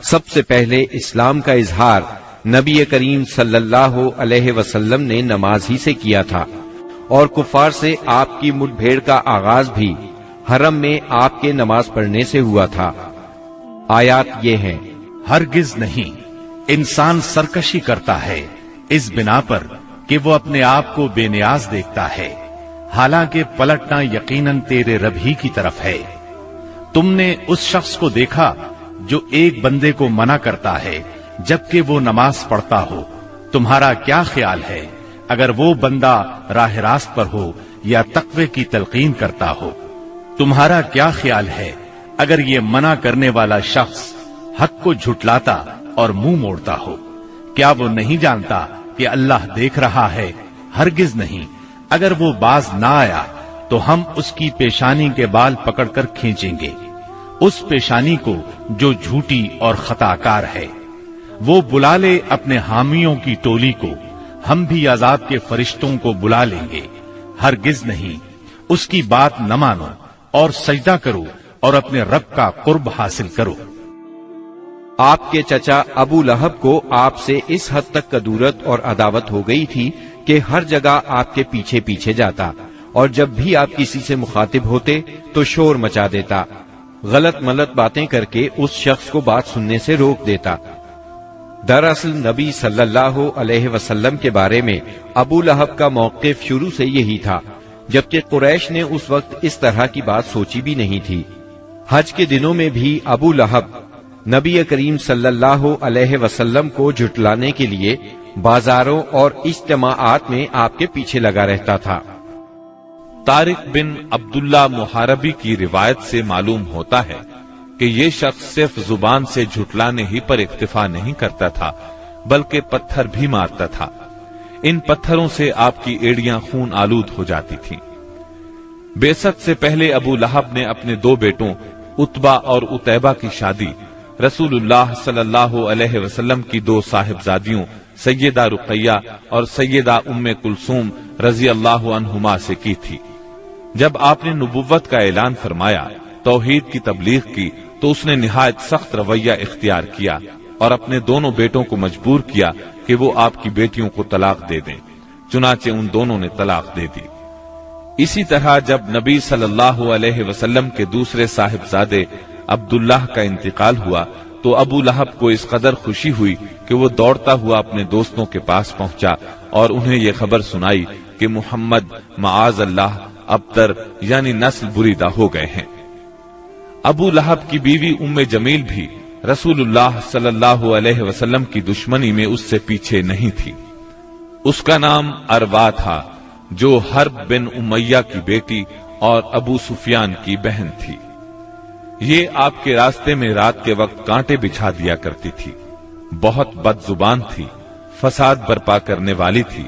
سب سے پہلے اسلام کا اظہار نبی کریم صلی اللہ علیہ وسلم نے نماز ہی سے کیا تھا، اور کفار سے آپ کی مٹ بھیڑ کا آغاز بھی حرم میں آپ کے نماز پڑھنے سے ہوا تھا۔ آیات یہ ہیں: ہرگز نہیں، انسان سرکشی کرتا ہے اس بنا پر کہ وہ اپنے آپ کو بے نیاز دیکھتا ہے، حالانکہ پلٹنا یقیناً تیرے رب ہی کی طرف ہے۔ تم نے اس شخص کو دیکھا جو ایک بندے کو منع کرتا ہے جبکہ وہ نماز پڑھتا ہو، تمہارا کیا خیال ہے اگر وہ بندہ راہ راست پر ہو یا تقوی کی تلقین کرتا ہو؟ تمہارا کیا خیال ہے اگر یہ منع کرنے والا شخص حق کو جھٹلاتا اور منہ موڑتا ہو؟ کیا وہ نہیں جانتا کہ اللہ دیکھ رہا ہے؟ ہرگز نہیں، اگر وہ باز نہ آیا تو ہم اس کی پیشانی کے بال پکڑ کر کھینچیں گے، اس پیشانی کو جو جھوٹی اور خطا کار ہے۔ وہ بلا لے اپنے حامیوں کی ٹولی کو، ہم بھی عذاب کے فرشتوں کو بلا لیں گے۔ ہرگز نہیں، اس کی بات نہ مانو اور سجدہ کرو اور اپنے رب کا قرب حاصل کرو۔ آپ کے چچا ابو لہب کو آپ سے اس حد تک کدورت اور عداوت ہو گئی تھی کہ ہر جگہ آپ کے پیچھے پیچھے جاتا، اور جب بھی آپ کسی سے مخاطب ہوتے تو شور مچا دیتا، غلط ملط باتیں کر کے اس شخص کو بات سننے سے روک دیتا۔ دراصل نبی صلی اللہ علیہ وسلم کے بارے میں ابو لہب کا موقف شروع سے یہی تھا، جبکہ قریش نے اس وقت اس طرح کی بات سوچی بھی نہیں تھی۔ حج کے دنوں میں بھی ابو لہب نبی کریم صلی اللہ علیہ وسلم کو جھٹلانے کے لیے بازاروں اور اجتماعات میں آپ کے پیچھے لگا رہتا تھا۔ طارق بن عبداللہ محاربی کی روایت سے معلوم ہوتا ہے کہ یہ شخص صرف زبان سے جھٹلانے ہی پر اکتفا نہیں کرتا تھا بلکہ پتھر بھی مارتا تھا۔ ان پتھروں سے آپ کی ایڑیاں خون آلود ہو جاتی تھیں۔ بعثت سے پہلے ابو لہب نے اپنے دو بیٹوں عتبہ اور عتیبہ کی شادی رسول اللہ صلی اللہ علیہ وسلم کی دو صاحبزادیوں سیدہ رقیہ اور سیدہ ام کلثوم رضی اللہ عنہما سے کی تھی۔ جب آپ نے نبوت کا اعلان فرمایا، توحید کی تبلیغ کی، تو اس نے نہایت سخت رویہ اختیار کیا اور اپنے دونوں بیٹوں کو مجبور کیا کہ وہ آپ کی بیٹیوں کو طلاق دے دیں۔ چنانچہ ان دونوں نے طلاق دے دی۔ اسی طرح جب نبی صلی اللہ علیہ وسلم کے دوسرے صاحبزادے عبداللہ کا انتقال ہوا تو ابو لہب کو اس قدر خوشی ہوئی کہ وہ دوڑتا ہوا اپنے دوستوں کے پاس پہنچا اور انہیں یہ خبر سنائی کہ محمد معاذ اللہ ابتر یعنی نسل بریدہ ہو گئے ہیں۔ ابو لہب کی بیوی ام جمیل بھی رسول اللہ صلی اللہ علیہ وسلم کی دشمنی میں اس سے پیچھے نہیں تھی۔ اس کا نام اروا تھا، جو حرب بن امیہ کی بیٹی اور ابو سفیان کی بہن تھی۔ یہ آپ کے راستے میں رات کے وقت کانٹے بچھا دیا کرتی تھی، بہت بد زبان تھی، فساد برپا کرنے والی تھی۔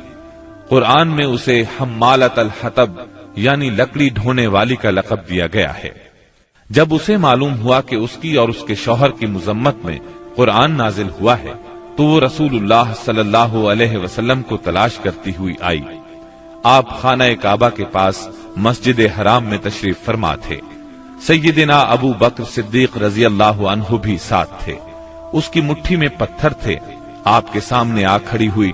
قرآن میں اسے حمالۃ الحطب یعنی لکڑی ڈھونے والی کا لقب دیا گیا ہے۔ جب اسے معلوم ہوا کہ اس کی اور اس کے شوہر کی مذمت میں قرآن نازل ہوا ہے تو وہ رسول اللہ صلی اللہ علیہ وسلم کو تلاش کرتی ہوئی آئی۔ آپ خانہ کعبہ کے پاس مسجد حرام میں تشریف فرما تھے۔ سیدنا ابو بکر صدیق رضی اللہ عنہ بھی ساتھ تھے۔ اس کی مٹھی میں پتھر تھے۔ آپ کے سامنے آ کھڑی ہوئی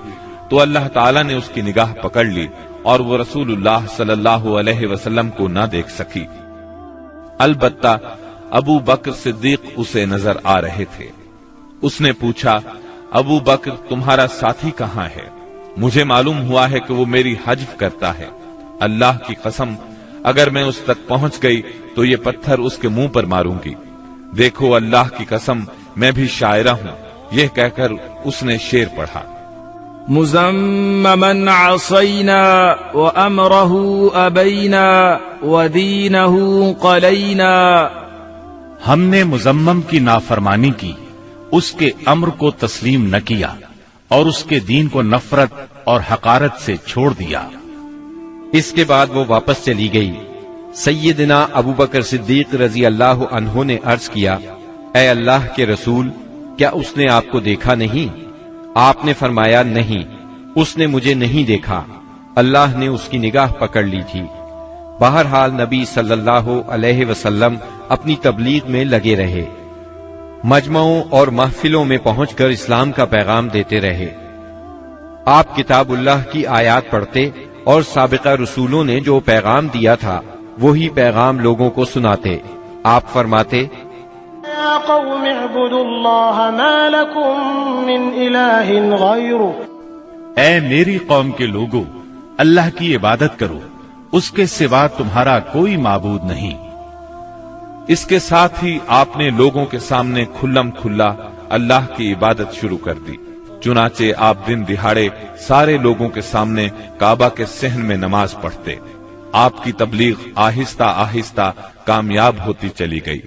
تو اللہ تعالیٰ نے اس کی نگاہ پکڑ لی اور وہ رسول اللہ صلی اللہ علیہ وسلم کو نہ دیکھ سکی۔ البتہ ابو بکر صدیق اسے نظر آ رہے تھے۔ اس نے پوچھا، ابو بکر تمہارا ساتھی کہاں ہے؟ مجھے معلوم ہوا ہے کہ وہ میری حجب کرتا ہے۔ اللہ کی قسم اگر میں اس تک پہنچ گئی تو یہ پتھر اس کے منہ پر ماروں گی۔ دیکھو اللہ کی قسم میں بھی شاعرہ ہوں۔ یہ کہہ کر اس نے شعر پڑھا، مزممن عصینا وامرہ ابینا ودینہ قلینا۔ ہم نے مزمم کی نافرمانی کی، اس کے امر کو تسلیم نہ کیا اور اس کے دین کو نفرت اور حقارت سے چھوڑ دیا۔ اس کے بعد وہ واپس چلی گئی۔ سیدنا ابو بکر صدیق رضی اللہ عنہ نے عرض کیا، اے اللہ کے رسول، کیا اس نے آپ کو دیکھا نہیں؟ آپ نے فرمایا، نہیں، اس نے مجھے نہیں دیکھا، اللہ نے اس کی نگاہ پکڑ لی تھی۔ بہرحال نبی صلی اللہ علیہ وسلم اپنی تبلیغ میں لگے رہے۔ مجمعوں اور محفلوں میں پہنچ کر اسلام کا پیغام دیتے رہے۔ آپ کتاب اللہ کی آیات پڑھتے اور سابقہ رسولوں نے جو پیغام دیا تھا وہی پیغام لوگوں کو سناتے۔ آپ فرماتے، یا قوم اعبدوا اللہ ما لکم من الہ غیرہ، اے میری قوم کے لوگو، اللہ کی عبادت کرو، اس کے سوا تمہارا کوئی معبود نہیں۔ اس کے ساتھ ہی آپ نے لوگوں کے سامنے کھلم کھلا اللہ کی عبادت شروع کر دی۔ چنانچہ آپ دن دہاڑے سارے لوگوں کے سامنے کعبہ کے صحن میں نماز پڑھتے۔ آپ کی تبلیغ آہستہ آہستہ کامیاب ہوتی چلی گئی۔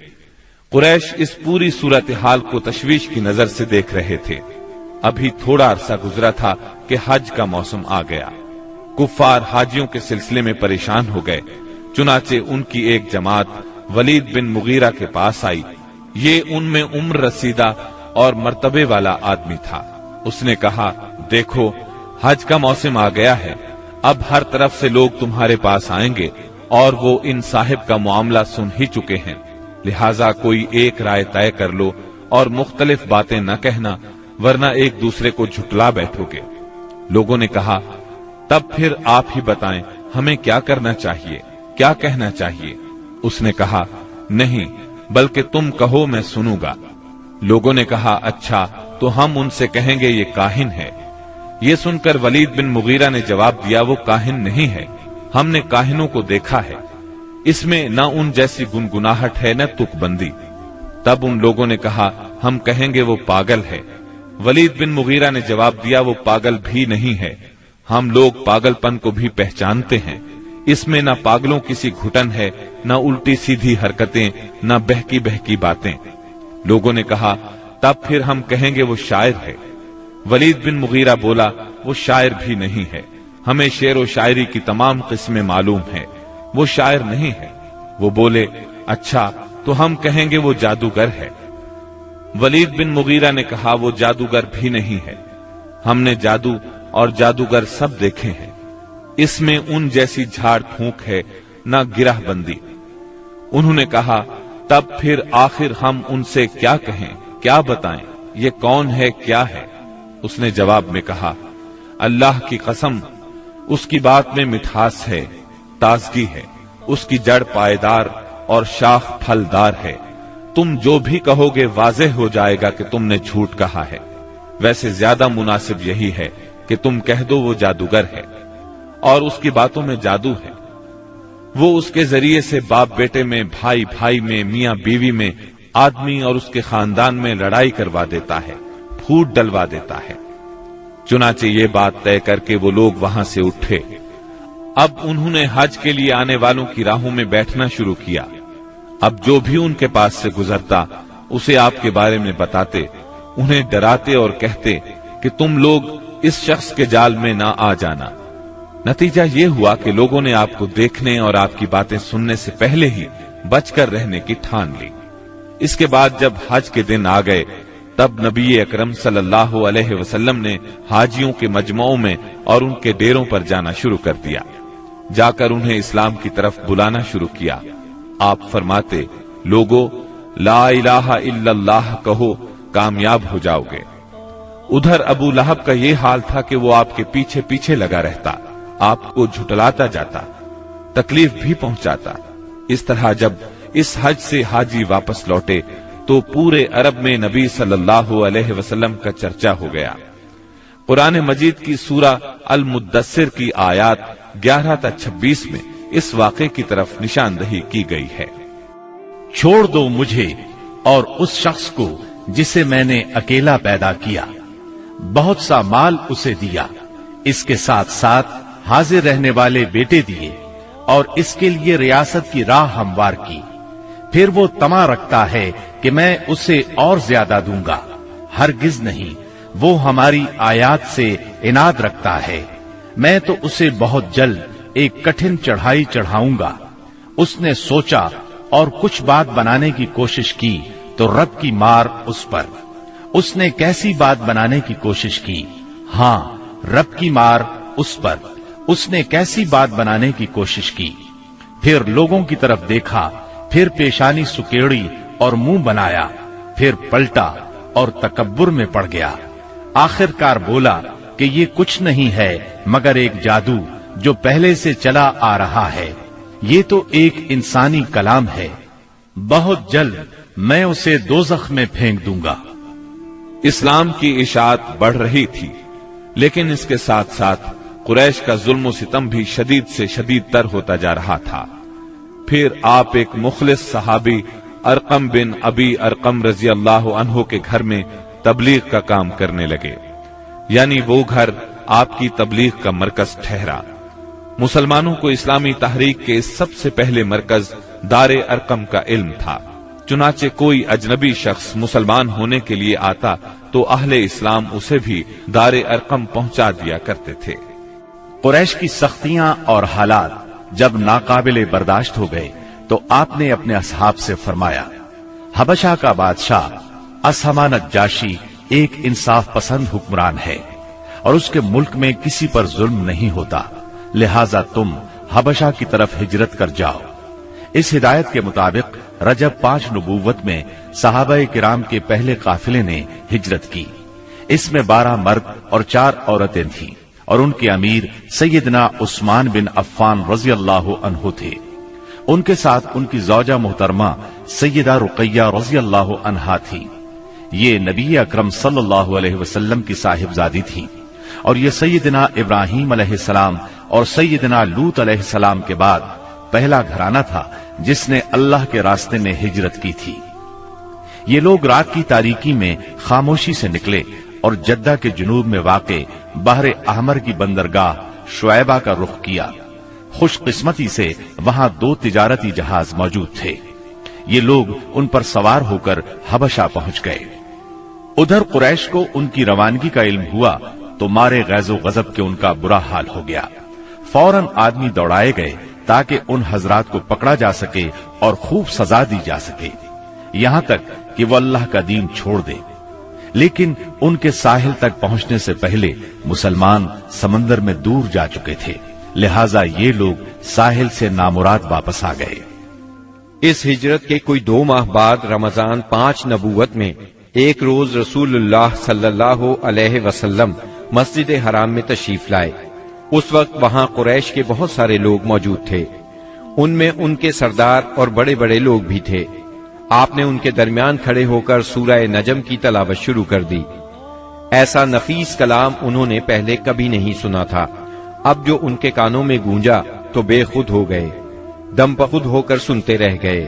قریش اس پوری صورتحال کو تشویش کی نظر سے دیکھ رہے تھے۔ ابھی تھوڑا عرصہ گزرا تھا کہ حج کا موسم آ گیا۔ کفار حاجیوں کے سلسلے میں پریشان ہو گئے۔ چنانچہ ان کی ایک جماعت ولید بن مغیرہ کے پاس آئی۔ یہ ان میں عمر رسیدہ اور مرتبے والا آدمی تھا۔ اس نے کہا، دیکھو حج کا موسم آ گیا ہے، اب ہر طرف سے لوگ تمہارے پاس آئیں گے اور وہ ان صاحب کا معاملہ سن ہی چکے ہیں، لہٰذا کوئی ایک رائے طے کر لو اور مختلف باتیں نہ کہنا، ورنہ ایک دوسرے کو جھٹلا بیٹھو گے۔ لوگوں نے کہا، تب پھر آپ ہی بتائیں ہمیں کیا کرنا چاہیے، کیا کہنا چاہیے؟ اس نے کہا، نہیں بلکہ تم کہو میں سنوں گا۔ لوگوں نے کہا، اچھا تو ہم ان سے کہیں گے یہ کاہن ہے۔ یہ سن کر ولید بن مغیرہ نے جواب دیا، وہ کاہن نہیں ہے، ہم نے کاہنوں کو دیکھا ہے، اس میں نہ ان جیسی گنگناہٹ ہے نہ تک بندی۔ تب ان لوگوں نے کہا، ہم کہیں گے وہ پاگل ہے۔ ولید بن مغیرہ نے جواب دیا، وہ پاگل بھی نہیں ہے، ہم لوگ پاگل پن کو بھی پہچانتے ہیں، اس میں نہ پاگلوں کسی گھٹن ہے، نہ الٹی سیدھی حرکتیں، نہ بہکی بہکی باتیں۔ لوگوں نے کہا، تب پھر ہم کہیں گے وہ شاعر ہے۔ ولید بن مغیرہ بولا، وہ شاعر بھی نہیں ہے، ہمیں شعر و شاعری کی تمام قسمیں معلوم ہیں، وہ شاعر نہیں ہے۔ وہ بولے، اچھا تو ہم کہیں گے وہ جادوگر ہے۔ ولید بن مغیرہ نے کہا، وہ جادوگر بھی نہیں ہے، ہم نے جادو اور جادوگر سب دیکھے ہیں، اس میں ان جیسی جھاڑ پھونک ہے نہ گرہ بندی۔ انہوں نے کہا، تب پھر آخر ہم ان سے کیا کہیں، کیا بتائیں، یہ کون ہے، کیا ہے؟ اس نے جواب میں کہا، اللہ کی قسم، اس کی بات میں مٹھاس ہے، تازگی ہے، اس کی جڑ پائیدار اور شاخ پھلدار ہے، تم جو بھی کہو گے واضح ہو جائے گا کہ تم نے جھوٹ کہا ہے۔ ویسے زیادہ مناسب یہی ہے کہ تم کہہ دو وہ جادوگر ہے اور اس کی باتوں میں جادو ہے، وہ اس کے ذریعے سے باپ بیٹے میں، بھائی بھائی میں، میاں بیوی میں، آدمی اور اس کے خاندان میں لڑائی کروا دیتا ہے، پھوٹ ڈلوا دیتا ہے۔ چنانچہ یہ بات طے کر کے وہ لوگ وہاں سے اٹھے۔ اب انہوں نے حج کے لیے آنے والوں کی راہوں میں بیٹھنا شروع کیا۔ اب جو بھی ان کے پاس سے گزرتا اسے آپ کے بارے میں بتاتے، انہیں ڈراتے اور کہتے کہ تم لوگ اس شخص کے جال میں نہ آ جانا۔ نتیجہ یہ ہوا کہ لوگوں نے آپ کو دیکھنے اور آپ کی باتیں سننے سے پہلے ہی بچ کر رہنے کی ٹھان لی۔ اس کے بعد جب حج کے دن آ گئے تب نبی اکرم صلی اللہ علیہ وسلم نے حاجیوں کے مجمعوں میں اور ان کے ڈیروں پر جانا شروع کر دیا، جا کر انہیں اسلام کی طرف بلانا شروع کیا۔ آپ فرماتے، لوگو لا الہ الا اللہ کہو، کامیاب ہو جاؤ گے۔ ادھر ابو لہب کا یہ حال تھا کہ وہ آپ کے پیچھے پیچھے لگا رہتا، آپ کو جھٹلاتا جاتا، تکلیف بھی پہنچاتا۔ اس طرح جب اس حج سے حاجی واپس لوٹے تو پورے عرب میں نبی صلی اللہ علیہ وسلم کا چرچا ہو گیا۔ قرآن مجید کی سورہ المدثر کی آیات 11 تا 26 میں اس واقعے کی طرف نشاندہی کی گئی ہے۔ چھوڑ دو مجھے اور اس شخص کو جسے میں نے اکیلا پیدا کیا، بہت سا مال اسے دیا، اس کے ساتھ ساتھ حاضر رہنے والے بیٹے دیے اور اس کے لیے ریاست کی راہ ہموار کی۔ پھر وہ طمع رکھتا ہے کہ میں اسے اور زیادہ دوں گا، ہرگز نہیں، وہ ہماری آیات سے عناد رکھتا ہے، میں تو اسے بہت جلد ایک کٹھن چڑھائی چڑھاؤں گا۔ اس نے سوچا اور کچھ بات بنانے کی کوشش کی تو رب کی مار اس پر۔ اس نے کیسی بات بنانے کی کوشش کی؟ ہاں، رب کی مار اس پر۔ اس نے کیسی بات بنانے کی کوشش کی؟ پھر لوگوں کی طرف دیکھا، پھر پیشانی سکیڑی اور منہ بنایا، پھر پلٹا اور تکبر میں پڑ گیا۔ آخر کار بولا کہ یہ کچھ نہیں ہے مگر ایک جادو جو پہلے سے چلا آ رہا ہے، یہ تو ایک انسانی کلام ہے، بہت جلد میں اسے دوزخ میں پھینک دوں گا۔ اسلام کی اشاعت بڑھ رہی تھی، لیکن اس کے ساتھ ساتھ قریش کا ظلم و ستم بھی شدید سے شدید تر ہوتا جا رہا تھا۔ پھر آپ ایک مخلص صحابی ارقم بن ابی ارقم رضی اللہ عنہ کے گھر میں تبلیغ کا کام کرنے لگے، یعنی وہ گھر آپ کی تبلیغ کا مرکز ٹھہرا۔ مسلمانوں کو اسلامی تحریک کے سب سے پہلے مرکز دار ارقم کا علم تھا، چنانچہ کوئی اجنبی شخص مسلمان ہونے کے لیے آتا تو اہل اسلام اسے بھی دار ارقم پہنچا دیا کرتے تھے۔ قریش کی سختیاں اور حالات جب ناقابل برداشت ہو گئے تو آپ نے اپنے اصحاب سے فرمایا، حبشہ کا بادشاہ اسہمہ نجاشی ایک انصاف پسند حکمران ہے اور اس کے ملک میں کسی پر ظلم نہیں ہوتا، لہذا تم حبشہ کی طرف ہجرت کر جاؤ۔ اس ہدایت کے مطابق رجب 5 نبوت میں صحابہ کرام کے پہلے قافلے نے ہجرت کی۔ اس میں 12 مرد اور 4 عورتیں تھیں اور ان کے امیر سیدنا عثمان بن عفان رضی اللہ عنہ تھے۔ ان کے ساتھ ان کی زوجہ محترمہ سیدہ رقیہ رضی اللہ عنہا تھی۔ یہ نبی اکرم صلی اللہ علیہ وسلم کی صاحبزادی تھی اور یہ سیدنا ابراہیم علیہ السلام اور سیدنا لوط علیہ السلام کے بعد پہلا گھرانہ تھا جس نے اللہ کے راستے میں ہجرت کی تھی۔ یہ لوگ رات کی تاریکی میں خاموشی سے نکلے اور جدہ کے جنوب میں واقع بحر احمر کی بندرگاہ شعیبہ کا رخ کیا۔ خوش قسمتی سے وہاں 2 تجارتی جہاز موجود تھے۔ یہ لوگ ان پر سوار ہو کر حبشہ پہنچ گئے۔ ادھر قریش کو ان کی روانگی کا علم ہوا تو مارے غیظ و غضب کے ان کا برا حال ہو گیا۔ فوراً آدمی دوڑائے گئے تاکہ ان حضرات کو پکڑا جا سکے اور خوب سزا دی جا سکے، یہاں تک کہ وہ اللہ کا دین چھوڑ دے۔ لیکن ان کے ساحل تک پہنچنے سے پہلے مسلمان سمندر میں دور جا چکے تھے، لہذا یہ لوگ ساحل سے نامراد واپس آ گئے۔ اس ہجرت کے کوئی 2 ماہ بعد رمضان 5 نبوت میں ایک روز رسول اللہ صلی اللہ علیہ وسلم مسجد حرام میں تشریف لائے۔ اس وقت وہاں قریش کے بہت سارے لوگ موجود تھے، ان میں ان کے سردار اور بڑے بڑے لوگ بھی تھے۔ آپ نے ان کے درمیان کھڑے ہو کر سورہ نجم کی تلاوت شروع کر دی۔ ایسا نفیس کلام انہوں نے پہلے کبھی نہیں سنا تھا۔ اب جو ان کے کانوں میں گونجا تو بے خود ہو گئے، دم بخود ہو کر سنتے رہ گئے،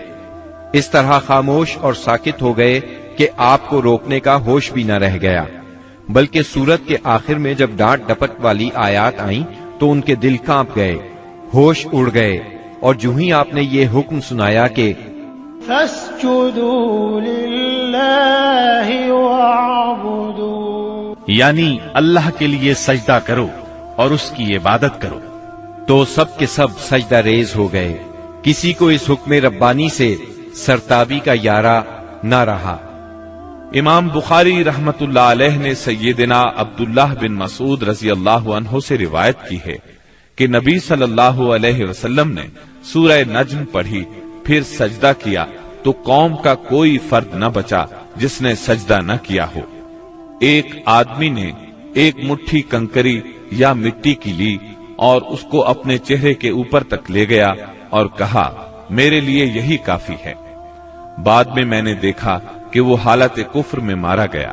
اس طرح خاموش اور ساکت ہو گئے کہ آپ کو روکنے کا ہوش بھی نہ رہ گیا۔ بلکہ سورت کے آخر میں جب ڈانٹ ڈپٹ والی آیات آئیں تو ان کے دل کانپ گئے، ہوش اڑ گئے، اور جو ہی آپ نے یہ حکم سنایا کہ فَاسْجُدُوا لِلَّهِ وَاعْبُدُوا، یعنی اللہ کے لیے سجدہ کرو اور اس کی عبادت کرو، تو سب کے سب سجدہ ریز ہو گئے۔ کسی کو اس حکم ربانی سے سرتابی کا یارہ نہ رہا۔ امام بخاری رحمت اللہ علیہ نے سیدنا عبداللہ بن مسعود رضی اللہ عنہ سے روایت کی ہے کہ نبی صلی اللہ علیہ وسلم نے سورہ نجم پڑھی، پھر سجدہ کیا تو قوم کا کوئی فرد نہ بچا جس نے سجدہ نہ کیا ہو۔ ایک آدمی نے ایک مٹھی کنکری یا مٹی کی لی اور اس کو اپنے چہرے کے اوپر تک لے گیا اور کہا، میرے لیے یہی کافی ہے۔ بعد میں میں نے دیکھا کہ وہ حالت کفر میں مارا گیا۔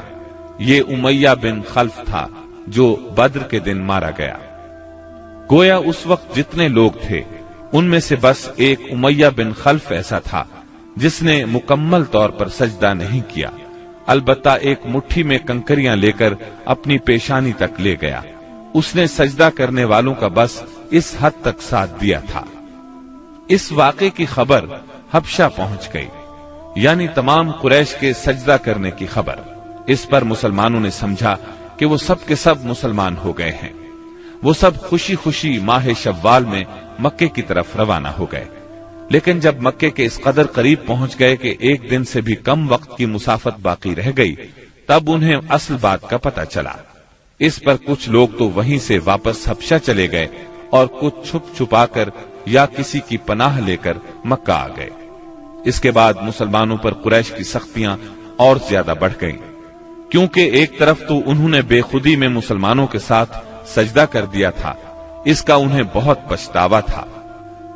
یہ امیہ بن خلف تھا جو بدر کے دن مارا گیا۔ گویا اس وقت جتنے لوگ تھے ان میں سے بس ایک امیہ بن خلف ایسا تھا جس نے مکمل طور پر سجدہ نہیں کیا، البتہ ایک مٹھی میں کنکریاں لے کر اپنی پیشانی تک لے گیا۔ اس نے سجدہ کرنے والوں کا بس اس حد تک ساتھ دیا تھا۔ اس واقعے کی خبر حبشہ پہنچ گئی، یعنی تمام قریش کے سجدہ کرنے کی خبر۔ اس پر مسلمانوں نے سمجھا کہ وہ سب کے سب مسلمان ہو گئے ہیں۔ وہ سب خوشی خوشی ماہ شوال میں مکے کی طرف روانہ ہو گئے، لیکن جب مکے کے اس قدر قریب پہنچ گئے کہ ایک دن سے بھی کم وقت کی مسافت باقی رہ گئی، تب انہیں اصل بات کا پتہ چلا۔ اس پر کچھ لوگ تو وہیں سے واپس حبشہ چلے گئے اور کچھ چھپ چھپا کر یا کسی کی پناہ لے کر مکہ آ گئے۔ اس کے بعد مسلمانوں پر قریش کی سختیاں اور زیادہ بڑھ گئیں، کیونکہ ایک طرف تو انہوں نے بے خودی میں مسلمانوں کے ساتھ سجدہ کر دیا تھا، اس کا انہیں بہت پچھتاوا تھا،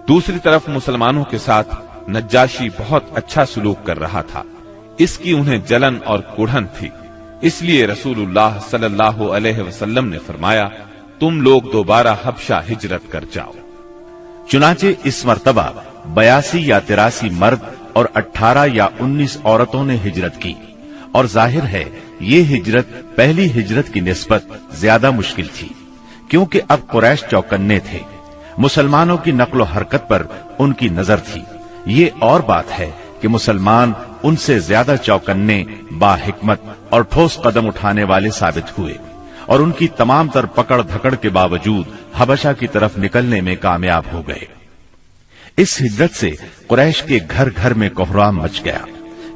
دوسری طرف مسلمانوں کے ساتھ نجاشی بہت اچھا سلوک کر رہا تھا، اس کی انہیں جلن اور کڑھن تھی۔ اس لیے رسول اللہ صلی اللہ علیہ وسلم نے فرمایا، تم لوگ دوبارہ حبشہ ہجرت کر جاؤ۔ چنانچہ اس مرتبہ 82 یا 83 مرد اور 18 یا 19 عورتوں نے ہجرت کی، اور ظاہر ہے یہ ہجرت پہلی ہجرت کی نسبت زیادہ مشکل تھی، کیونکہ اب قریش چوکنے تھے، مسلمانوں کی نقل و حرکت پر ان کی نظر تھی۔ یہ اور بات ہے کہ مسلمان ان سے زیادہ چوکنے، با حکمت اور ٹھوس قدم اٹھانے والے ثابت ہوئے، اور ان کی تمام تر پکڑ دھکڑ کے باوجود حبشہ کی طرف نکلنے میں کامیاب ہو گئے۔ اس ہجرت سے قریش کے گھر گھر میں کوہرام مچ گیا،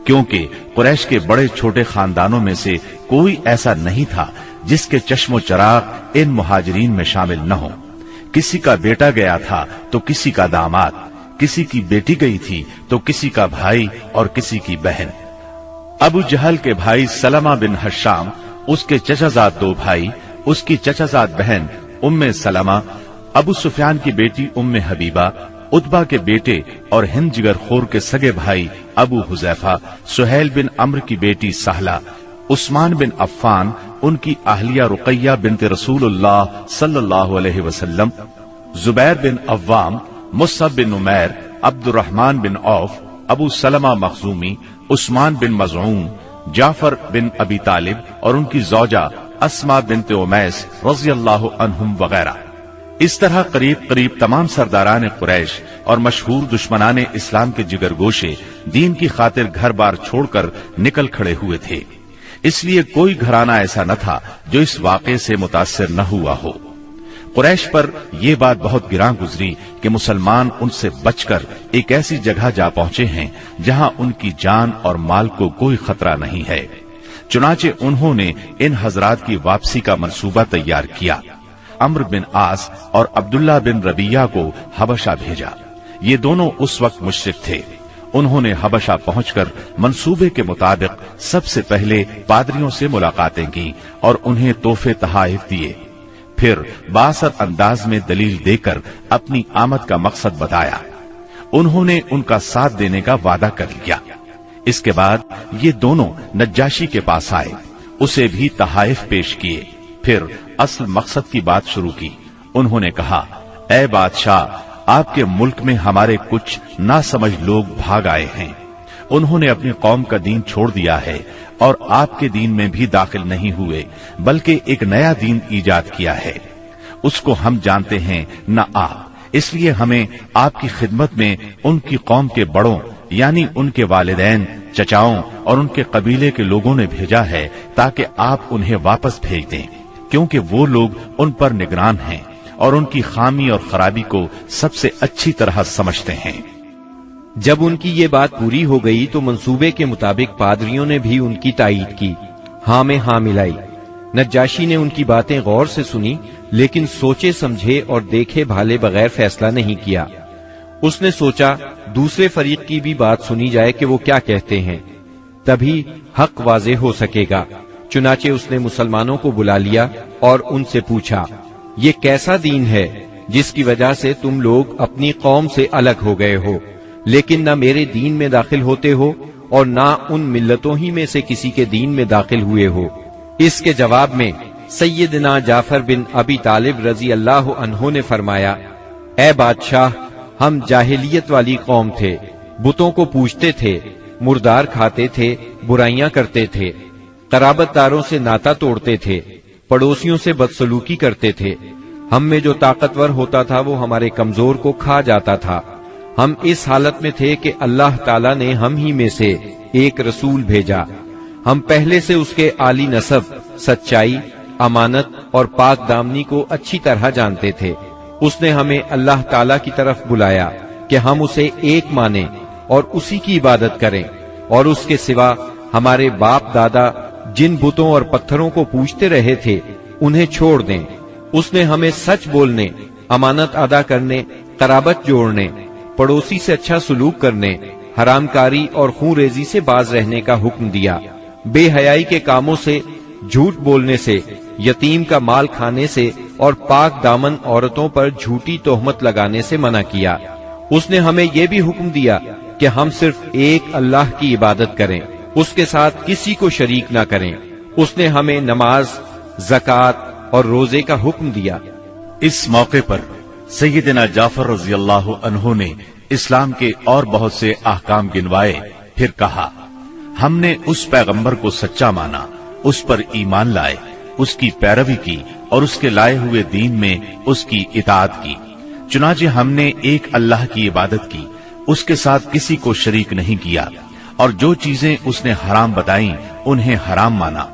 کیونکہ قریش کے بڑے چھوٹے خاندانوں میں سے کوئی ایسا نہیں تھا جس کے چشم و چراغ ان مہاجرین میں شامل نہ ہو۔ کسی کا بیٹا گیا تھا تو کسی کا داماد، کسی کی بیٹی گئی تھی تو کسی کا بھائی اور کسی کی بہن۔ ابو جہل کے بھائی سلمہ بن حشام، اس کے چچا زاد 2 بھائی، اس کی چچا زاد بہن ام سلمہ، ابو سفیان کی بیٹی ام حبیبہ، عتبہ کے بیٹے اور ہند جگر خور کے سگے بھائی ابو حذیفہ، سہیل بن عمرو کی بیٹی سہلہ، عثمان بن عفان، ان کی اہلیہ رقیہ بنت رسول اللہ صلی اللہ علیہ وسلم، زبیر بن عوام، مصعب بن عمیر، عبد الرحمن بن عوف، ابو سلمہ مخزومی، عثمان بن مزعون، جعفر بن ابی طالب اور ان کی زوجہ اسما بنت امیس رضی اللہ عنہم وغیرہ۔ اس طرح قریب قریب تمام سرداران قریش اور مشہور دشمنان اسلام کے جگر گوشے دین کی خاطر گھر بار چھوڑ کر نکل کھڑے ہوئے تھے، اس لیے کوئی گھرانہ ایسا نہ تھا جو اس واقعے سے متاثر نہ ہوا ہو۔ قریش پر یہ بات بہت گراں گزری کہ مسلمان ان سے بچ کر ایک ایسی جگہ جا پہنچے ہیں جہاں ان کی جان اور مال کو کوئی خطرہ نہیں ہے۔ چنانچہ انہوں نے ان حضرات کی واپسی کا منصوبہ تیار کیا، عمرو بن عاص اور عبداللہ بن ربیہ کو حبشہ بھیجا۔ یہ دونوں اس وقت مشرک تھے۔ انہوں نے حبشہ پہنچ کر منصوبے کے مطابق سب سے پہلے پادریوں سے ملاقاتیں کی اور انہیں تحفے تحائف دیے، پھر بااثر انداز میں دلیل دے کر اپنی آمد کا مقصد بتایا۔ انہوں نے ان کا ساتھ دینے کا وعدہ کر لیا۔ اس کے بعد یہ دونوں نجاشی کے پاس آئے، اسے بھی تحائف پیش کیے، پھر اصل مقصد کی بات شروع کی۔ انہوں نے کہا، اے بادشاہ، آپ کے ملک میں ہمارے کچھ ناسمجھ لوگ بھاگ آئے ہیں، انہوں نے اپنی قوم کا دین چھوڑ دیا ہے اور آپ کے دین میں بھی داخل نہیں ہوئے، بلکہ ایک نیا دین ایجاد کیا ہے، اس کو ہم جانتے ہیں نہ آپ، اس لیے ہمیں آپ کی خدمت میں ان کی قوم کے بڑوں یعنی ان کے والدین، چچاؤں اور ان کے قبیلے کے لوگوں نے بھیجا ہے تاکہ آپ انہیں واپس بھیج دیں، کیونکہ وہ لوگ ان پر نگران ہیں اور ان کی خامی اور خرابی کو سب سے اچھی طرح سمجھتے ہیں۔ جب ان کی یہ بات پوری ہو گئی تو منصوبے کے مطابق پادریوں نے بھی ان کی تائید کی، ہاں میں ہاں ملائی۔ نجاشی نے ان کی باتیں غور سے سنی، لیکن سوچے سمجھے اور دیکھے بھالے بغیر فیصلہ نہیں کیا۔ اس نے سوچا دوسرے فریق کی بھی بات سنی جائے کہ وہ کیا کہتے ہیں، تبھی حق واضح ہو سکے گا۔ چنانچہ اس نے مسلمانوں کو بلا لیا اور ان سے پوچھا، یہ کیسا دین ہے جس کی وجہ سے تم لوگ اپنی قوم سے الگ ہو گئے ہو، لیکن نہ میرے دین میں داخل ہوتے ہو اور نہ ان ملتوں ہی میں سے کسی کے دین میں داخل ہوئے ہو؟ اس کے جواب میں سیدنا جعفر بن ابی طالب رضی اللہ عنہ نے فرمایا، اے بادشاہ، ہم جاہلیت والی قوم تھے، بتوں کو پوجتے تھے، مردار کھاتے تھے، برائیاں کرتے تھے، قرابت داروں سے ناتا توڑتے تھے، پڑوسیوں سے بدسلوکی کرتے تھے، ہم میں جو طاقتور ہوتا تھا وہ ہمارے کمزور کو کھا جاتا تھا۔ ہم اس حالت میں تھے کہ اللہ تعالیٰ نے ہم ہی میں سے ایک رسول بھیجا، ہم پہلے سے اس کے عالی نسب، سچائی، امانت اور پاک دامنی کو اچھی طرح جانتے تھے۔ اس نے ہمیں اللہ تعالیٰ کی طرف بلایا کہ ہم اسے ایک مانیں اور اسی کی عبادت کریں، اور اس کے سوا ہمارے باپ دادا جن بتوں اور پتھروں کو پوجتے رہے تھے انہیں چھوڑ دیں۔ اس نے ہمیں سچ بولنے، امانت ادا کرنے، قرابت جوڑنے، پڑوسی سے اچھا سلوک کرنے، حرام کاری اور خون ریزی سے باز رہنے کا حکم دیا۔ بے حیائی کے کاموں سے، جھوٹ بولنے سے، یتیم کا مال کھانے سے اور پاک دامن عورتوں پر جھوٹی تہمت لگانے سے منع کیا۔ اس نے ہمیں یہ بھی حکم دیا کہ ہم صرف ایک اللہ کی عبادت کریں، اس کے ساتھ کسی کو شریک نہ کریں۔ اس نے ہمیں نماز، زکوٰۃ اور روزے کا حکم دیا۔ اس موقع پر سیدنا جعفر رضی اللہ عنہ نے اسلام کے اور بہت سے احکام گنوائے، پھر کہا، ہم نے اس پیغمبر کو سچا مانا، اس پر ایمان لائے، اس کی پیروی کی اور اس کے لائے ہوئے دین میں اس کی اطاعت کی۔ چنانچہ ہم نے ایک اللہ کی عبادت کی، اس کے ساتھ کسی کو شریک نہیں کیا، اور جو چیزیں اس نے حرام بتائیں انہیں حرام مانا،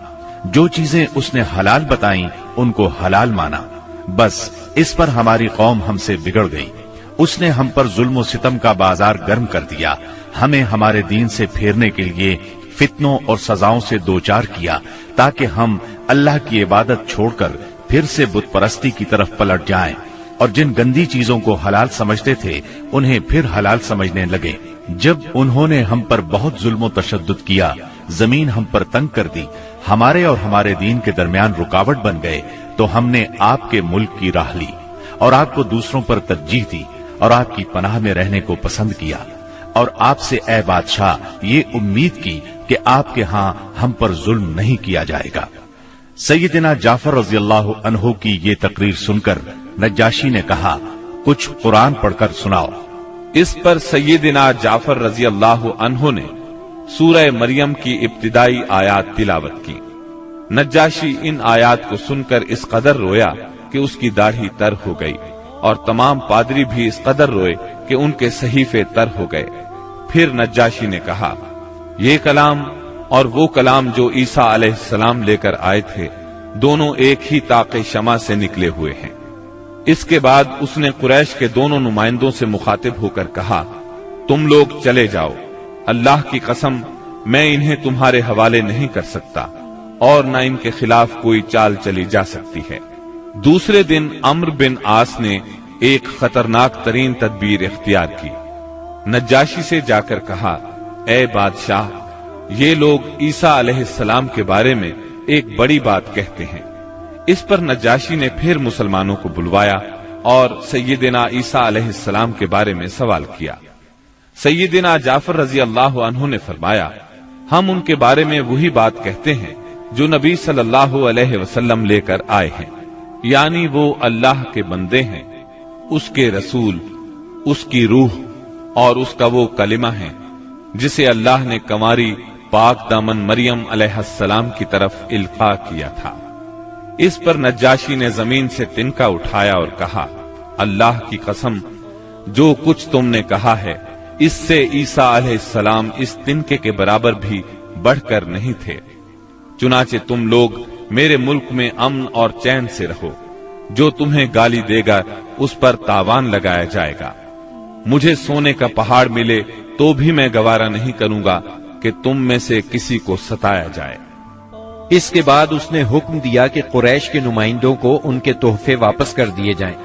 جو چیزیں اس نے حلال بتائیں ان کو حلال مانا۔ بس اس پر ہماری قوم ہم سے بگڑ گئی، اس نے ہم پر ظلم و ستم کا بازار گرم کر دیا، ہمیں ہمارے دین سے پھیرنے کے لیے فتنوں اور سزاؤں سے دوچار کیا، تاکہ ہم اللہ کی عبادت چھوڑ کر پھر سے بت پرستی کی طرف پلٹ جائیں، اور جن گندی چیزوں کو حلال سمجھتے تھے انہیں پھر حلال سمجھنے لگے۔ جب انہوں نے ہم پر بہت ظلم و تشدد کیا، زمین ہم پر تنگ کر دی، ہمارے اور ہمارے دین کے درمیان رکاوٹ بن گئے، تو ہم نے آپ کے ملک کی راہ لی اور آپ کو دوسروں پر ترجیح دی اور آپ کی پناہ میں رہنے کو پسند کیا، اور آپ سے اے بادشاہ یہ امید کی کہ آپ کے ہاں ہم پر ظلم نہیں کیا جائے گا۔ سیدنا جعفر رضی اللہ عنہ کی یہ تقریر سن کر نجاشی نے کہا، کچھ قرآن پڑھ کر سناؤ۔ اس پر سیدنا جعفر رضی اللہ عنہ نے سورہ مریم کی ابتدائی آیات تلاوت کی۔ نجاشی ان آیات کو سن کر اس قدر رویا کہ اس کی داڑھی تر ہو گئی، اور تمام پادری بھی اس قدر روئے کہ ان کے صحیفے تر ہو گئے۔ پھر نجاشی نے کہا، یہ کلام اور وہ کلام جو عیسیٰ علیہ السلام لے کر آئے تھے، دونوں ایک ہی طاق شمع سے نکلے ہوئے ہیں۔ اس کے بعد اس نے قریش کے دونوں نمائندوں سے مخاطب ہو کر کہا، تم لوگ چلے جاؤ، اللہ کی قسم میں انہیں تمہارے حوالے نہیں کر سکتا، اور نہ ان کے خلاف کوئی چال چلی جا سکتی ہے۔ دوسرے دن عمرو بن عاص نے ایک خطرناک ترین تدبیر اختیار کی۔ نجاشی سے جا کر کہا، اے بادشاہ، یہ لوگ عیسیٰ علیہ السلام کے بارے میں ایک بڑی بات کہتے ہیں۔ اس پر نجاشی نے پھر مسلمانوں کو بلوایا اور سیدنا عیسیٰ علیہ السلام کے بارے میں سوال کیا۔ سیدنا جعفر رضی اللہ عنہ نے فرمایا، ہم ان کے بارے میں وہی بات کہتے ہیں جو نبی صلی اللہ علیہ وسلم لے کر آئے ہیں، یعنی وہ اللہ کے بندے ہیں، اس کے رسول، اس کی روح اور اس کا وہ کلمہ ہے جسے اللہ نے کنواری پاک دامن مریم علیہ السلام کی طرف القاء کیا تھا۔ اس پر نجاشی نے زمین سے تنکا اٹھایا اور کہا، اللہ کی قسم، جو کچھ تم نے کہا ہے اس سے عیسیٰ علیہ السلام اس تنکے کے برابر بھی بڑھ کر نہیں تھے۔ چنانچہ تم لوگ میرے ملک میں امن اور چین سے رہو، جو تمہیں گالی دے گا اس پر تاوان لگایا جائے گا۔ مجھے سونے کا پہاڑ ملے تو بھی میں گوارا نہیں کروں گا کہ تم میں سے کسی کو ستایا جائے۔ اس کے بعد اس نے حکم دیا کہ قریش کے نمائندوں کو ان کے تحفے واپس کر دیے جائیں۔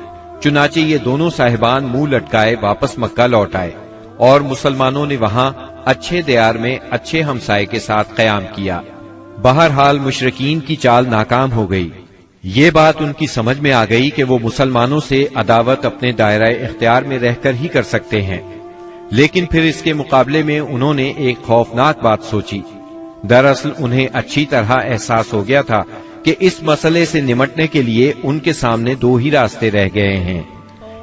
چنانچہ یہ دونوں صاحبان منہ لٹکائے واپس مکہ لوٹ آئے، اور مسلمانوں نے وہاں اچھے دیار میں اچھے ہمسائے کے ساتھ قیام کیا۔ بہرحال مشرکین کی چال ناکام ہو گئی۔ یہ بات ان کی سمجھ میں آ گئی کہ وہ مسلمانوں سے عداوت اپنے دائرہ اختیار میں رہ کر ہی کر سکتے ہیں، لیکن پھر اس کے مقابلے میں انہوں نے ایک خوفناک بات سوچی۔ دراصل انہیں اچھی طرح احساس ہو گیا تھا کہ اس مسئلے سے نمٹنے کے لیے ان کے سامنے دو ہی راستے رہ گئے ہیں،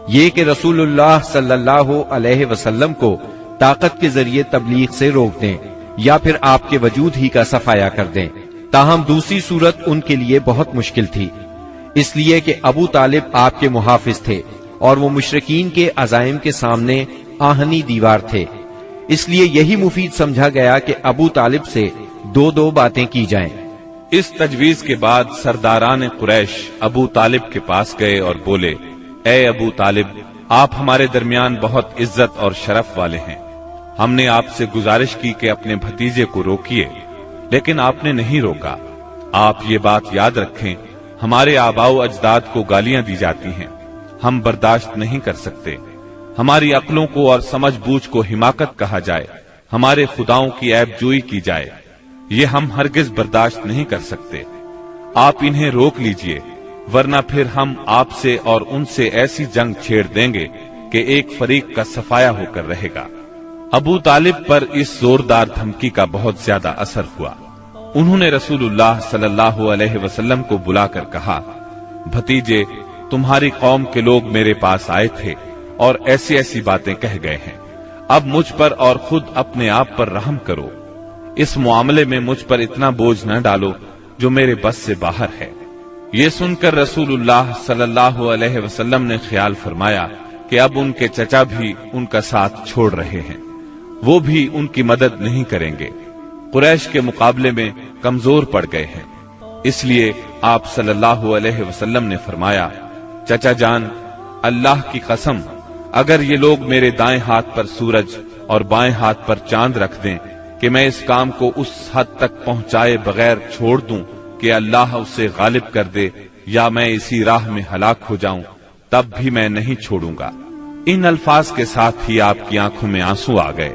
یہ کہ رسول اللہ صلی اللہ علیہ وسلم کو طاقت کے ذریعے تبلیغ سے روک دیں، یا پھر آپ کے وجود ہی کا صفایا کر دیں۔ تاہم دوسری صورت ان کے لیے بہت مشکل تھی، اس لیے کہ ابو طالب آپ کے محافظ تھے اور وہ مشرکین کے عزائم کے سامنے آہنی دیوار تھے۔ اس لیے یہی مفید سمجھا گیا کہ ابو طالب سے دو باتیں کی جائیں۔ اس تجویز کے بعد سرداران قریش ابو طالب کے پاس گئے اور بولے، اے ابو طالب، آپ ہمارے درمیان بہت عزت اور شرف والے ہیں۔ ہم نے آپ سے گزارش کی کہ اپنے بھتیجے کو روکیے، لیکن آپ نے نہیں روکا۔ آپ یہ بات یاد رکھیں، ہمارے آباء و اجداد کو گالیاں دی جاتی ہیں، ہم برداشت نہیں کر سکتے۔ ہماری عقلوں کو اور سمجھ بوجھ کو حماقت کہا جائے، ہمارے خداؤں کی عیب جوئی کی جائے، یہ ہم ہرگز برداشت نہیں کر سکتے۔ آپ انہیں روک لیجئے، ورنہ پھر ہم آپ سے اور ان سے ایسی جنگ چھیڑ دیں گے کہ ایک فریق کا صفایا ہو کر رہے گا۔ ابو طالب پر اس زوردار دھمکی کا بہت زیادہ اثر ہوا۔ انہوں نے رسول اللہ صلی اللہ علیہ وسلم کو بلا کر کہا، بھتیجے، تمہاری قوم کے لوگ میرے پاس آئے تھے اور ایسی ایسی باتیں کہہ گئے ہیں، اب مجھ پر اور خود اپنے آپ پر رحم کرو، اس معاملے میں مجھ پر اتنا بوجھ نہ ڈالو جو میرے بس سے باہر ہے۔ یہ سن کر رسول اللہ صلی اللہ علیہ وسلم نے خیال فرمایا کہ اب ان کے چچا بھی ان کا ساتھ چھوڑ رہے ہیں، وہ بھی ان کی مدد نہیں کریں گے، قریش کے مقابلے میں کمزور پڑ گئے ہیں۔ اس لیے آپ صلی اللہ علیہ وسلم نے فرمایا، چچا جان، اللہ کی قسم، اگر یہ لوگ میرے دائیں ہاتھ پر سورج اور بائیں ہاتھ پر چاند رکھ دیں کہ میں اس کام کو اس حد تک پہنچائے بغیر چھوڑ دوں کہ اللہ اسے غالب کر دے یا میں اسی راہ میں ہلاک ہو جاؤں، تب بھی میں نہیں چھوڑوں گا۔ ان الفاظ کے ساتھ ہی آپ کی آنکھوں میں آنسو آ گئے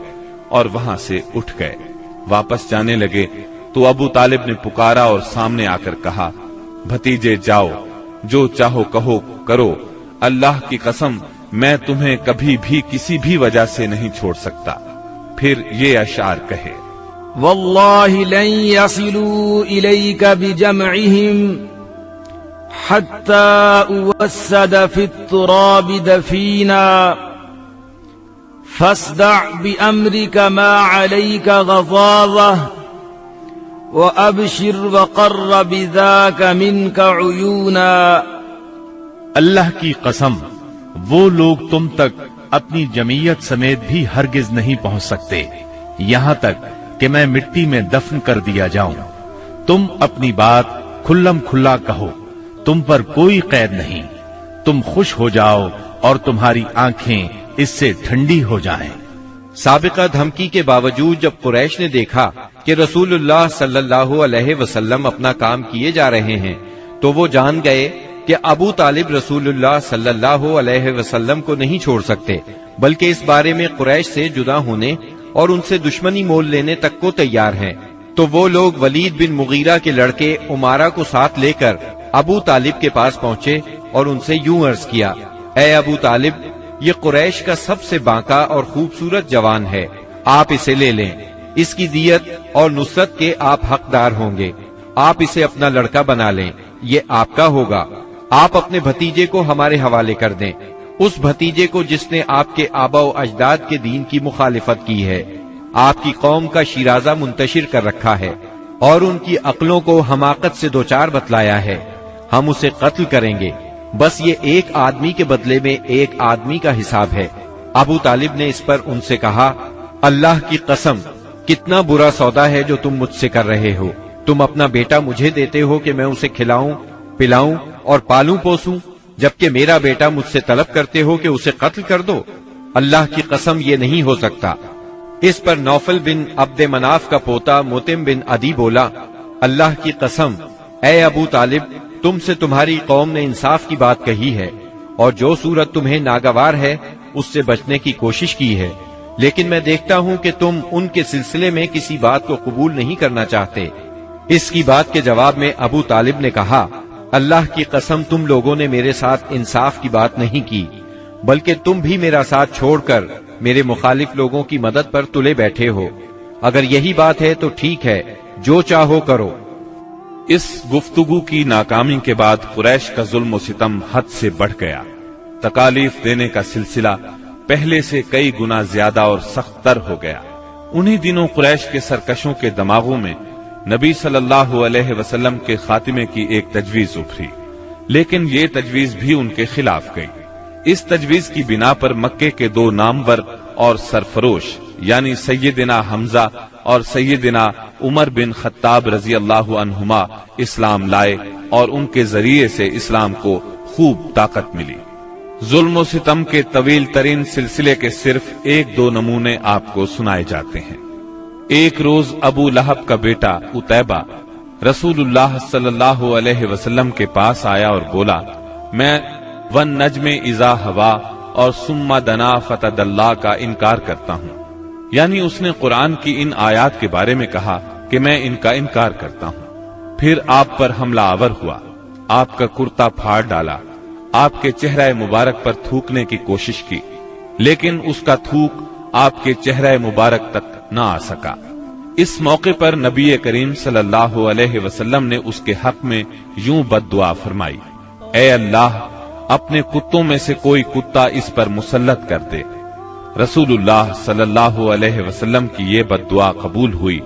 اور وہاں سے اٹھ گئے۔ واپس جانے لگے تو ابو طالب نے پکارا اور سامنے آ کر کہا، بھتیجے جاؤ، جو چاہو کہو کرو، اللہ کی قسم میں تمہیں کبھی بھی کسی بھی وجہ سے نہیں چھوڑ سکتا۔ پھر یہ اشعار کہے، والله لن يصلوا إليك بجمعهم حتى أوسد في التراب دفينا فاصدع بأمرك ما عليك غضاضة وأبشر وقر بذاك منك عيونا۔ اللہ کی قسم، وہ لوگ تم تک اپنی جمعیت سمیت بھی ہرگز نہیں پہنچ سکتے یہاں تک کہ میں مٹی میں دفن کر دیا جاؤں۔ تم اپنی بات کھلم کھلا کہو، تم پر کوئی قید نہیں، تم خوش ہو جاؤ اور تمہاری آنکھیں اس سے ٹھنڈی ہو جائیں۔ سابقہ دھمکی کے باوجود جب قریش نے دیکھا کہ رسول اللہ صلی اللہ علیہ وسلم اپنا کام کیے جا رہے ہیں تو وہ جان گئے کہ ابو طالب رسول اللہ صلی اللہ علیہ وسلم کو نہیں چھوڑ سکتے، بلکہ اس بارے میں قریش سے جدا ہونے اور ان سے دشمنی مول لینے تک کو تیار ہیں۔ تو وہ لوگ ولید بن مغیرہ کے لڑکے عمارہ کو ساتھ لے کر ابو طالب کے پاس پہنچے اور ان سے یوں عرض کیا، اے ابو طالب، یہ قریش کا سب سے بانکا اور خوبصورت جوان ہے، آپ اسے لے لیں، اس کی دیت اور نصرت کے آپ حقدار ہوں گے، آپ اسے اپنا لڑکا بنا لیں، یہ آپ کا ہوگا، آپ اپنے بھتیجے کو ہمارے حوالے کر دیں، اس بھتیجے کو جس نے آپ کے آبا و اجداد کے دین کی مخالفت کی ہے، آپ کی قوم کا شیرازہ منتشر کر رکھا ہے اور ان کی عقلوں کو حماقت سے دوچار بتلایا ہے، ہم اسے قتل کریں گے، بس یہ ایک آدمی کے بدلے میں ایک آدمی کا حساب ہے۔ ابو طالب نے اس پر ان سے کہا، اللہ کی قسم، کتنا برا سودا ہے جو تم مجھ سے کر رہے ہو، تم اپنا بیٹا مجھے دیتے ہو کہ میں اسے کھلاؤں پلاؤں اور پالوں پوسوں، جبکہ میرا بیٹا مجھ سے طلب کرتے ہو کہ اسے قتل کر دو، اللہ کی قسم یہ نہیں ہو سکتا۔ اس پر نوفل بن عبد مناف کا پوتا متم بن عدی بولا، اللہ کی قسم، اے ابو طالب، تم سے تمہاری قوم نے انصاف کی بات کہی ہے اور جو صورت تمہیں ناگوار ہے اس سے بچنے کی کوشش کی ہے، لیکن میں دیکھتا ہوں کہ تم ان کے سلسلے میں کسی بات کو قبول نہیں کرنا چاہتے۔ اس کی بات کے جواب میں ابو طالب نے کہا، اللہ کی قسم، تم لوگوں نے میرے ساتھ انصاف کی بات نہیں کی، بلکہ تم بھی میرا ساتھ چھوڑ کر میرے مخالف لوگوں کی مدد پر تلے بیٹھے ہو، اگر یہی بات ہے تو ٹھیک ہے، جو چاہو کرو۔ اس گفتگو کی ناکامی کے بعد قریش کا ظلم و ستم حد سے بڑھ گیا، تکالیف دینے کا سلسلہ پہلے سے کئی گنا زیادہ اور سخت تر ہو گیا۔ انہی دنوں قریش کے سرکشوں کے دماغوں میں نبی صلی اللہ علیہ وسلم کے خاتمے کی ایک تجویز ابھری، لیکن یہ تجویز بھی ان کے خلاف گئی۔ اس تجویز کی بنا پر مکے کے دو نامور اور سرفروش یعنی سیدنا حمزہ اور سیدنا عمر بن خطاب رضی اللہ عنہما اسلام لائے اور ان کے ذریعے سے اسلام کو خوب طاقت ملی۔ ظلم و ستم کے طویل ترین سلسلے کے صرف ایک دو نمونے آپ کو سنائے جاتے ہیں۔ ایک روز ابو لہب کا بیٹا عتیبہ رسول اللہ صلی اللہ علیہ وسلم کے پاس آیا اور بولا، میں والنجم اذا ہوا اور ثم دنا فتدلی کا انکار کرتا ہوں، یعنی اس نے قرآن کی ان آیات کے بارے میں کہا، کہ میں ان کا انکار کرتا ہوں۔ پھر آپ پر حملہ آور ہوا، آپ کا کرتا پھاڑ ڈالا، آپ کے چہرہ مبارک پر تھوکنے کی کوشش کی، لیکن اس کا تھوک آپ کے چہرہ مبارک تک نہ آ سکا۔ اس موقع پر نبی کریم صلی اللہ علیہ وسلم نے اس کے حق میں یوں بد دعا فرمائی: اے اللہ، اپنے کتوں میں سے کوئی کتا اس پر مسلط کر دے۔ رسول اللہ صلی اللہ علیہ وسلم کی یہ بد دعا قبول ہوئی،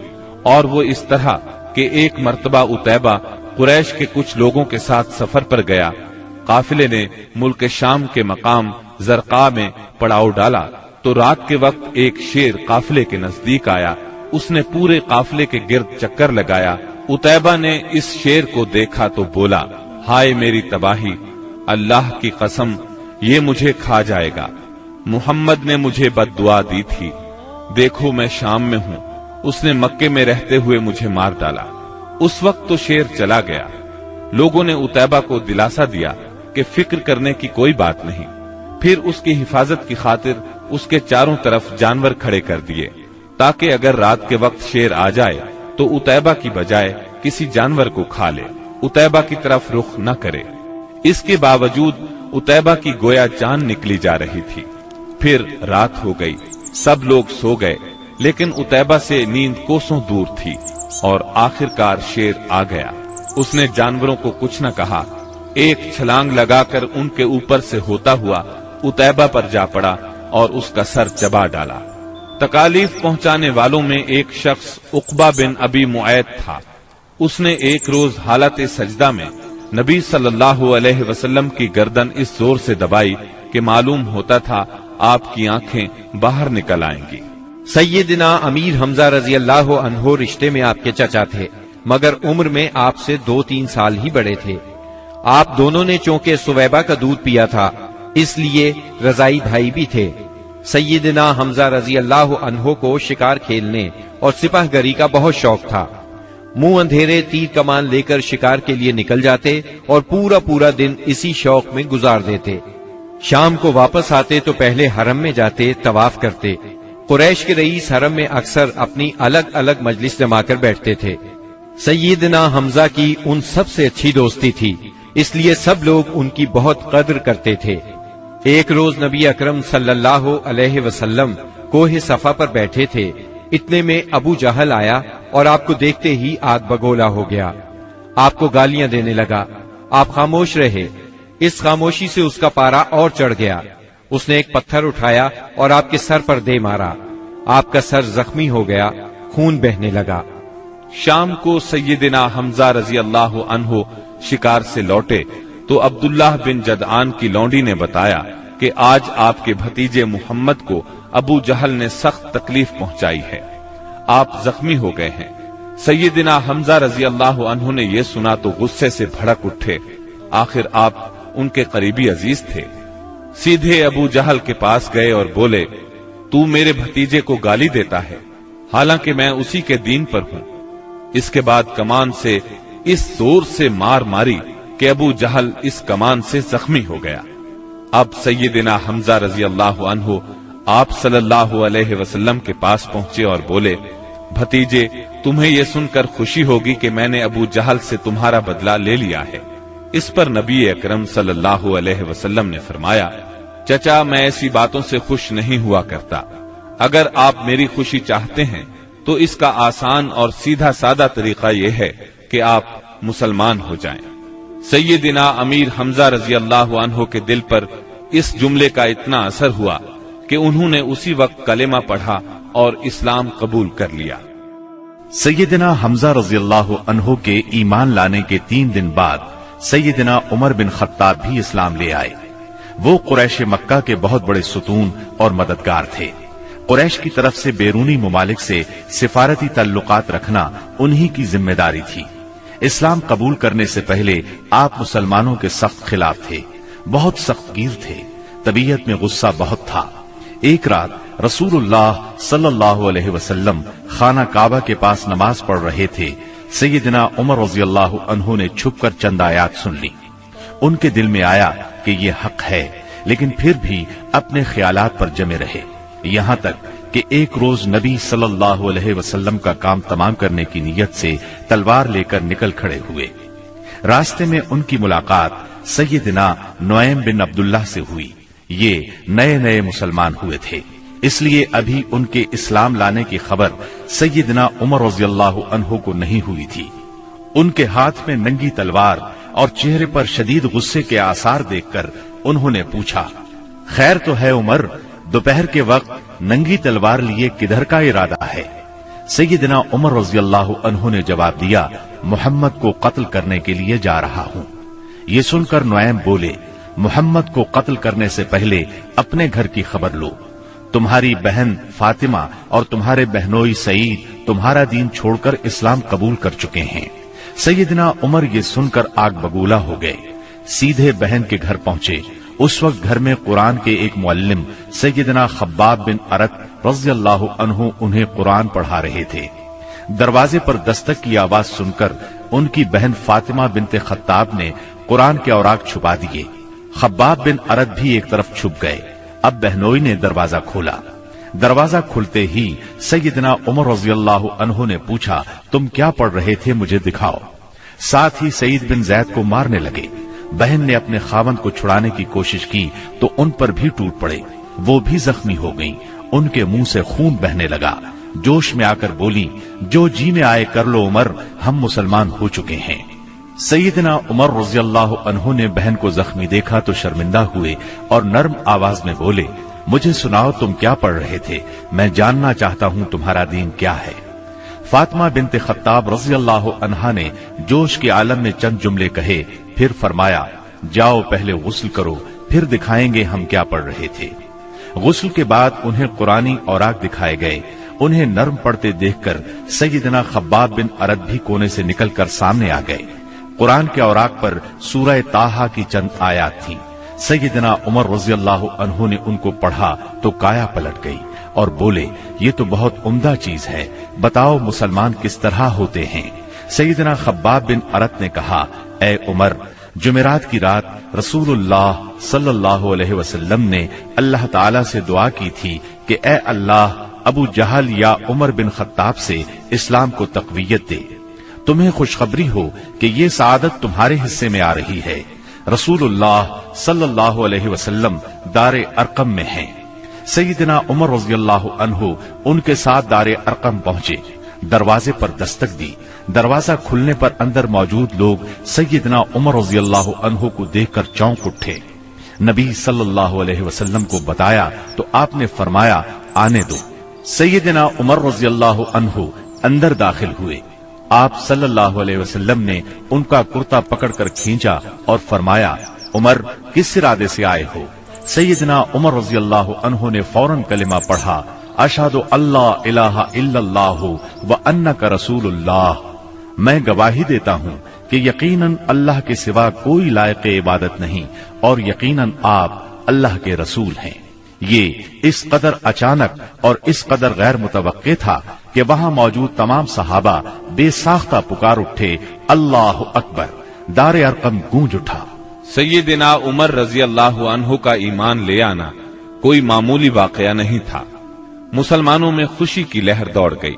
اور وہ اس طرح کہ ایک مرتبہ عتیبہ قریش کے کچھ لوگوں کے ساتھ سفر پر گیا۔ قافلے نے ملک شام کے مقام زرقاء میں پڑاؤ ڈالا تو رات کے وقت ایک شیر قافلے کے نزدیک آیا۔ اس نے پورے قافلے کے گرد چکر لگایا۔ عتیبہ نے اس شیر کو دیکھا تو بولا: ہائے میری تباہی، اللہ کی قسم یہ مجھے کھا جائے گا۔ محمد نے مجھے بد دعا دی تھی، دیکھو میں شام میں ہوں، اس نے مکے میں رہتے ہوئے مجھے مار ڈالا۔ اس وقت تو شیر چلا گیا۔ لوگوں نے عتیبہ کو دلاسا دیا کہ فکر کرنے کی کوئی بات نہیں۔ پھر اس کی حفاظت کی خاطر اس کے چاروں طرف جانور کھڑے کر دیے تاکہ اگر رات کے وقت شیر آ جائے تو عتیبہ کی بجائے کسی جانور کو کھا لے، عتیبہ کی طرف رخ نہ کرے۔ اس کے باوجود عتیبہ کی گویا جان نکلی جا رہی تھی۔ پھر رات ہو گئی، سب لوگ سو گئے، لیکن عتیبہ سے نیند کوسوں دور تھی، اور آخرکار شیر آ گیا۔ اس نے جانوروں کو کچھ نہ کہا، ایک چھلانگ لگا کر ان کے اوپر سے ہوتا ہوا عتیبہ پر جا پڑا اور اس کا سر چبا ڈالا۔ تکالیف پہنچانے والوں میں ایک شخص عقبہ بن ابی معیط تھا۔ اس نے ایک روز حالت سجدہ میں نبی صلی اللہ علیہ وسلم کی گردن اس زور سے دبائی کہ معلوم ہوتا تھا آپ کی آنکھیں باہر نکل آئیں گی۔ سیدنا امیر حمزہ رضی اللہ عنہ رشتے میں آپ کے چچا تھے، مگر عمر میں آپ سے 2-3 سال ہی بڑے تھے۔ آپ دونوں نے چونکہ سویبہ کا دودھ پیا تھا، اس لیے رضائی بھائی بھی تھے۔ سیدنا حمزہ رضی اللہ عنہ کو شکار کھیلنے اور سپاہ گری کا بہت شوق تھا۔ منہ اندھیرے تیر کمان لے کر شکار کے لیے نکل جاتے اور پورا دن اسی شوق میں گزار دیتے۔ شام کو واپس آتے تو پہلے حرم میں جاتے، طواف کرتے۔ قریش کے رئیس حرم میں اکثر اپنی الگ الگ مجلس جما کر بیٹھتے تھے۔ سیدنا حمزہ کی ان سب سے اچھی دوستی تھی، اس لیے سب لوگ ان کی بہت قدر کرتے تھے۔ ایک روز نبی اکرم صلی اللہ علیہ وسلم کوہ صفا پر بیٹھے تھے، اتنے میں ابو جہل آیا اور آپ کو دیکھتے ہی آگ بگولا ہو گیا۔ آپ کو گالیاں دینے لگا، آپ خاموش رہے۔ اس خاموشی سے اس کا پارا اور چڑھ گیا۔ اس نے ایک پتھر اٹھایا اور آپ کے سر پر دے مارا۔ آپ کا سر زخمی ہو گیا، خون بہنے لگا۔ شام کو سیدنا حمزہ رضی اللہ عنہ شکار سے لوٹے تو عبداللہ بن جدعان کی لونڈی نے بتایا کہ آج آپ کے بھتیجے محمد کو ابو جہل نے سخت تکلیف پہنچائی ہے، آپ زخمی ہو گئے ہیں۔ سیدنا حمزہ رضی اللہ عنہ نے یہ سنا تو غصے سے بھڑک اٹھے، آخر آپ ان کے قریبی عزیز تھے۔ سیدھے ابو جہل کے پاس گئے اور بولے: تو میرے بھتیجے کو گالی دیتا ہے، حالانکہ میں اسی کے دین پر ہوں۔ اس کے بعد کمان سے اس زور سے مار ماری کہ ابو جہل اس کمان سے زخمی ہو گیا۔ اب سیدنا حمزہ رضی اللہ عنہ آپ صلی اللہ علیہ وسلم کے پاس پہنچے اور بولے: بھتیجے، تمہیں یہ سن کر خوشی ہوگی کہ میں نے ابو جہل سے تمہارا بدلہ لے لیا ہے۔ اس پر نبی اکرم صلی اللہ علیہ وسلم نے فرمایا: چچا، میں ایسی باتوں سے خوش نہیں ہوا کرتا۔ اگر آپ میری خوشی چاہتے ہیں تو اس کا آسان اور سیدھا سادہ طریقہ یہ ہے کہ آپ مسلمان ہو جائیں۔ سیدنا امیر حمزہ رضی اللہ عنہ کے دل پر اس جملے کا اتنا اثر ہوا کہ انہوں نے اسی وقت کلمہ پڑھا اور اسلام قبول کر لیا۔ سیدنا حمزہ رضی اللہ عنہ کے ایمان لانے کے 3 دن بعد سیدنا عمر بن خطاب بھی اسلام لے آئے۔ وہ قریش مکہ کے بہت بڑے ستون اور مددگار تھے۔ قریش کی طرف سے بیرونی ممالک سے سفارتی تعلقات رکھنا انہی کی ذمہ داری تھی۔ اسلام قبول کرنے سے پہلے آپ مسلمانوں کے سخت خلاف تھے، بہت سخت گیر تھے، طبیعت میں غصہ بہت تھا۔ ایک رات رسول اللہ صلی اللہ علیہ وسلم خانہ کعبہ کے پاس نماز پڑھ رہے تھے۔ سیدنا عمر رضی اللہ عنہ نے چھپ کر چند آیات سن لی۔ ان کے دل میں آیا کہ یہ حق ہے، لیکن پھر بھی اپنے خیالات پر جمے رہے، یہاں تک کہ ایک روز نبی صلی اللہ علیہ وسلم کا کام تمام کرنے کی نیت سے تلوار لے کر نکل کھڑے ہوئے۔ راستے میں ان کی ملاقات سیدنا نعیم بن عبداللہ سے ہوئی۔ یہ نئے نئے مسلمان ہوئے تھے، اس لیے ابھی ان کے اسلام لانے کی خبر سیدنا عمر رضی اللہ عنہ کو نہیں ہوئی تھی۔ ان کے ہاتھ میں ننگی تلوار اور چہرے پر شدید غصے کے آثار دیکھ کر انہوں نے پوچھا، خیر تو ہے عمر، دوپہر کے وقت ننگی تلوار لیے کدھر کا ارادہ ہے؟ سیدنا عمر رضی اللہ عنہ نے جواب دیا، محمد کو قتل کرنے کے لیے جا رہا ہوں۔ یہ سن کر نعیم بولے، محمد کو قتل کرنے سے پہلے اپنے گھر کی خبر لو۔ تمہاری بہن فاطمہ اور تمہارے بہنوئی سعید تمہارا دین چھوڑ کر اسلام قبول کر چکے ہیں۔ سیدنا عمر یہ سن کر آگ بگولا ہو گئے، سیدھے بہن کے گھر پہنچے۔ اس وقت گھر میں قرآن کے ایک معلم سیدنا خباب بن ارت رضی اللہ عنہ انہیں قرآن پڑھا رہے تھے۔ دروازے پر دستک کی آواز سن کر ان کی بہن فاطمہ بنت خطاب نے قرآن کے اوراق چھپا دیے۔ خباب بن ارت بھی ایک طرف چھپ گئے۔ اب بہنوئی نے دروازہ کھولا۔ دروازہ کھلتے ہی سیدنا عمر رضی اللہ عنہ نے پوچھا، تم کیا پڑھ رہے تھے، مجھے دکھاؤ۔ ساتھ ہی سعید بن زید کو مارنے لگے۔ بہن نے اپنے خاوند کو چھڑانے کی کوشش کی تو ان پر بھی ٹوٹ پڑے، وہ بھی زخمی ہو گئیں، ان کے منہ سے خون بہنے لگا۔ جوش میں آ کر بولی، جو جی میں آئے کر لو عمر، ہم مسلمان ہو چکے ہیں۔ سیدنا عمر رضی اللہ عنہ نے بہن کو زخمی دیکھا تو شرمندہ ہوئے اور نرم آواز میں بولے، مجھے سناؤ تم کیا پڑھ رہے تھے، میں جاننا چاہتا ہوں تمہارا دین کیا ہے۔ فاطمہ بنت خطاب رضی اللہ عنہا نے جوش کے عالم میں چند جملے کہے، پھر فرمایا، جاؤ پہلے غسل کرو، پھر دکھائیں گے ہم کیا پڑھ رہے تھے۔ غسل کے بعد انہیں قرآنی اوراق دکھائے گئے۔ انہیں نرم پڑھتے دیکھ کر سیدنا خباب بن ارت بھی کونے سے نکل کر سامنے آ گئے۔ قرآن کے اوراق پر سورہ طٰہٰ کی چند آیات تھیں۔ سیدنا عمر رضی اللہ عنہ نے ان کو پڑھا تو کایا پلٹ گئی اور بولے، یہ تو بہت عمدہ چیز ہے، بتاؤ مسلمان کس طرح ہوتے ہیں۔ سیدنا خباب بن ارت نے کہا، اے عمر، جمعرات کی رات رسول اللہ صلی اللہ علیہ وسلم نے اللہ تعالی سے دعا کی تھی کہ اے اللہ، ابو جہل یا عمر بن خطاب سے اسلام کو تقویت دے۔ تمہیں خوشخبری ہو کہ یہ سعادت تمہارے حصے میں آ رہی ہے۔ رسول اللہ صلی اللہ علیہ وسلم دار ارقم میں ہیں۔ سیدنا عمر رضی اللہ عنہ ان کے ساتھ دار ارقم پہنچے، دروازے پر دستک دی۔ دروازہ کھلنے پر اندر موجود لوگ سیدنا عمر رضی اللہ عنہ کو دیکھ کر چونک اٹھے۔ نبی صلی اللہ علیہ وسلم کو بتایا تو آپ نے فرمایا، آنے دو۔ سیدنا عمر رضی اللہ عنہ اندر داخل ہوئے۔ آپ صلی اللہ علیہ وسلم نے ان کا کرتا پکڑ کر کھینچا اور فرمایا، عمر، کس ارادے سے آئے ہو؟ سیدنا عمر رضی اللہ عنہ نے فوراً کلمہ پڑھا، اشہد اللہ الہ الا اللہ وانک رسول اللہ، میں گواہی دیتا ہوں کہ یقیناً اللہ کے سوا کوئی لائق عبادت نہیں اور یقیناً آپ اللہ کے رسول ہیں۔ یہ اس قدر اچانک اور اس قدر غیر متوقع تھا کہ وہاں موجود تمام صحابہ بے ساختہ پکار اٹھے، اللہ اکبر۔ دار ارقم گونج اٹھا۔ سیدنا عمر رضی اللہ عنہ کا ایمان لے آنا کوئی معمولی واقعہ نہیں تھا۔ مسلمانوں میں خوشی کی لہر دوڑ گئی۔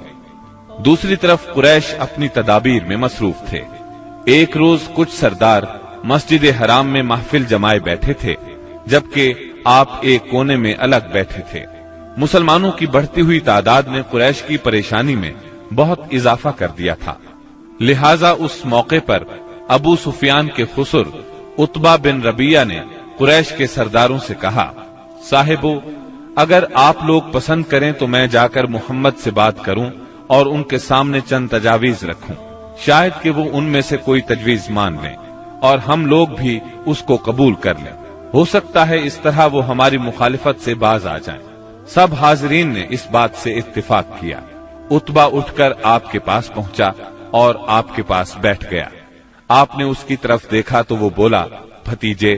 دوسری طرف قریش اپنی تدابیر میں مصروف تھے۔ ایک روز کچھ سردار مسجد حرام میں محفل جمائے بیٹھے تھے، جبکہ آپ ایک کونے میں الگ بیٹھے تھے۔ مسلمانوں کی بڑھتی ہوئی تعداد نے قریش کی پریشانی میں بہت اضافہ کر دیا تھا، لہذا اس موقع پر ابو سفیان کے خسر عتبہ بن ربیعہ نے قریش کے سرداروں سے کہا، صاحبو، اگر آپ لوگ پسند کریں تو میں جا کر محمد سے بات کروں اور ان کے سامنے چند تجاویز رکھوں، شاید کہ وہ ان میں سے کوئی تجویز مان لیں اور ہم لوگ بھی اس کو قبول کر لیں، ہو سکتا ہے اس طرح وہ ہماری مخالفت سے باز آ جائیں۔ سب حاضرین نے اس بات سے اتفاق کیا۔ عتبہ اٹھ کر آپ کے پاس پہنچا اور آپ کے پاس بیٹھ گیا۔ آپ نے اس کی طرف دیکھا تو وہ بولا، بھتیجے،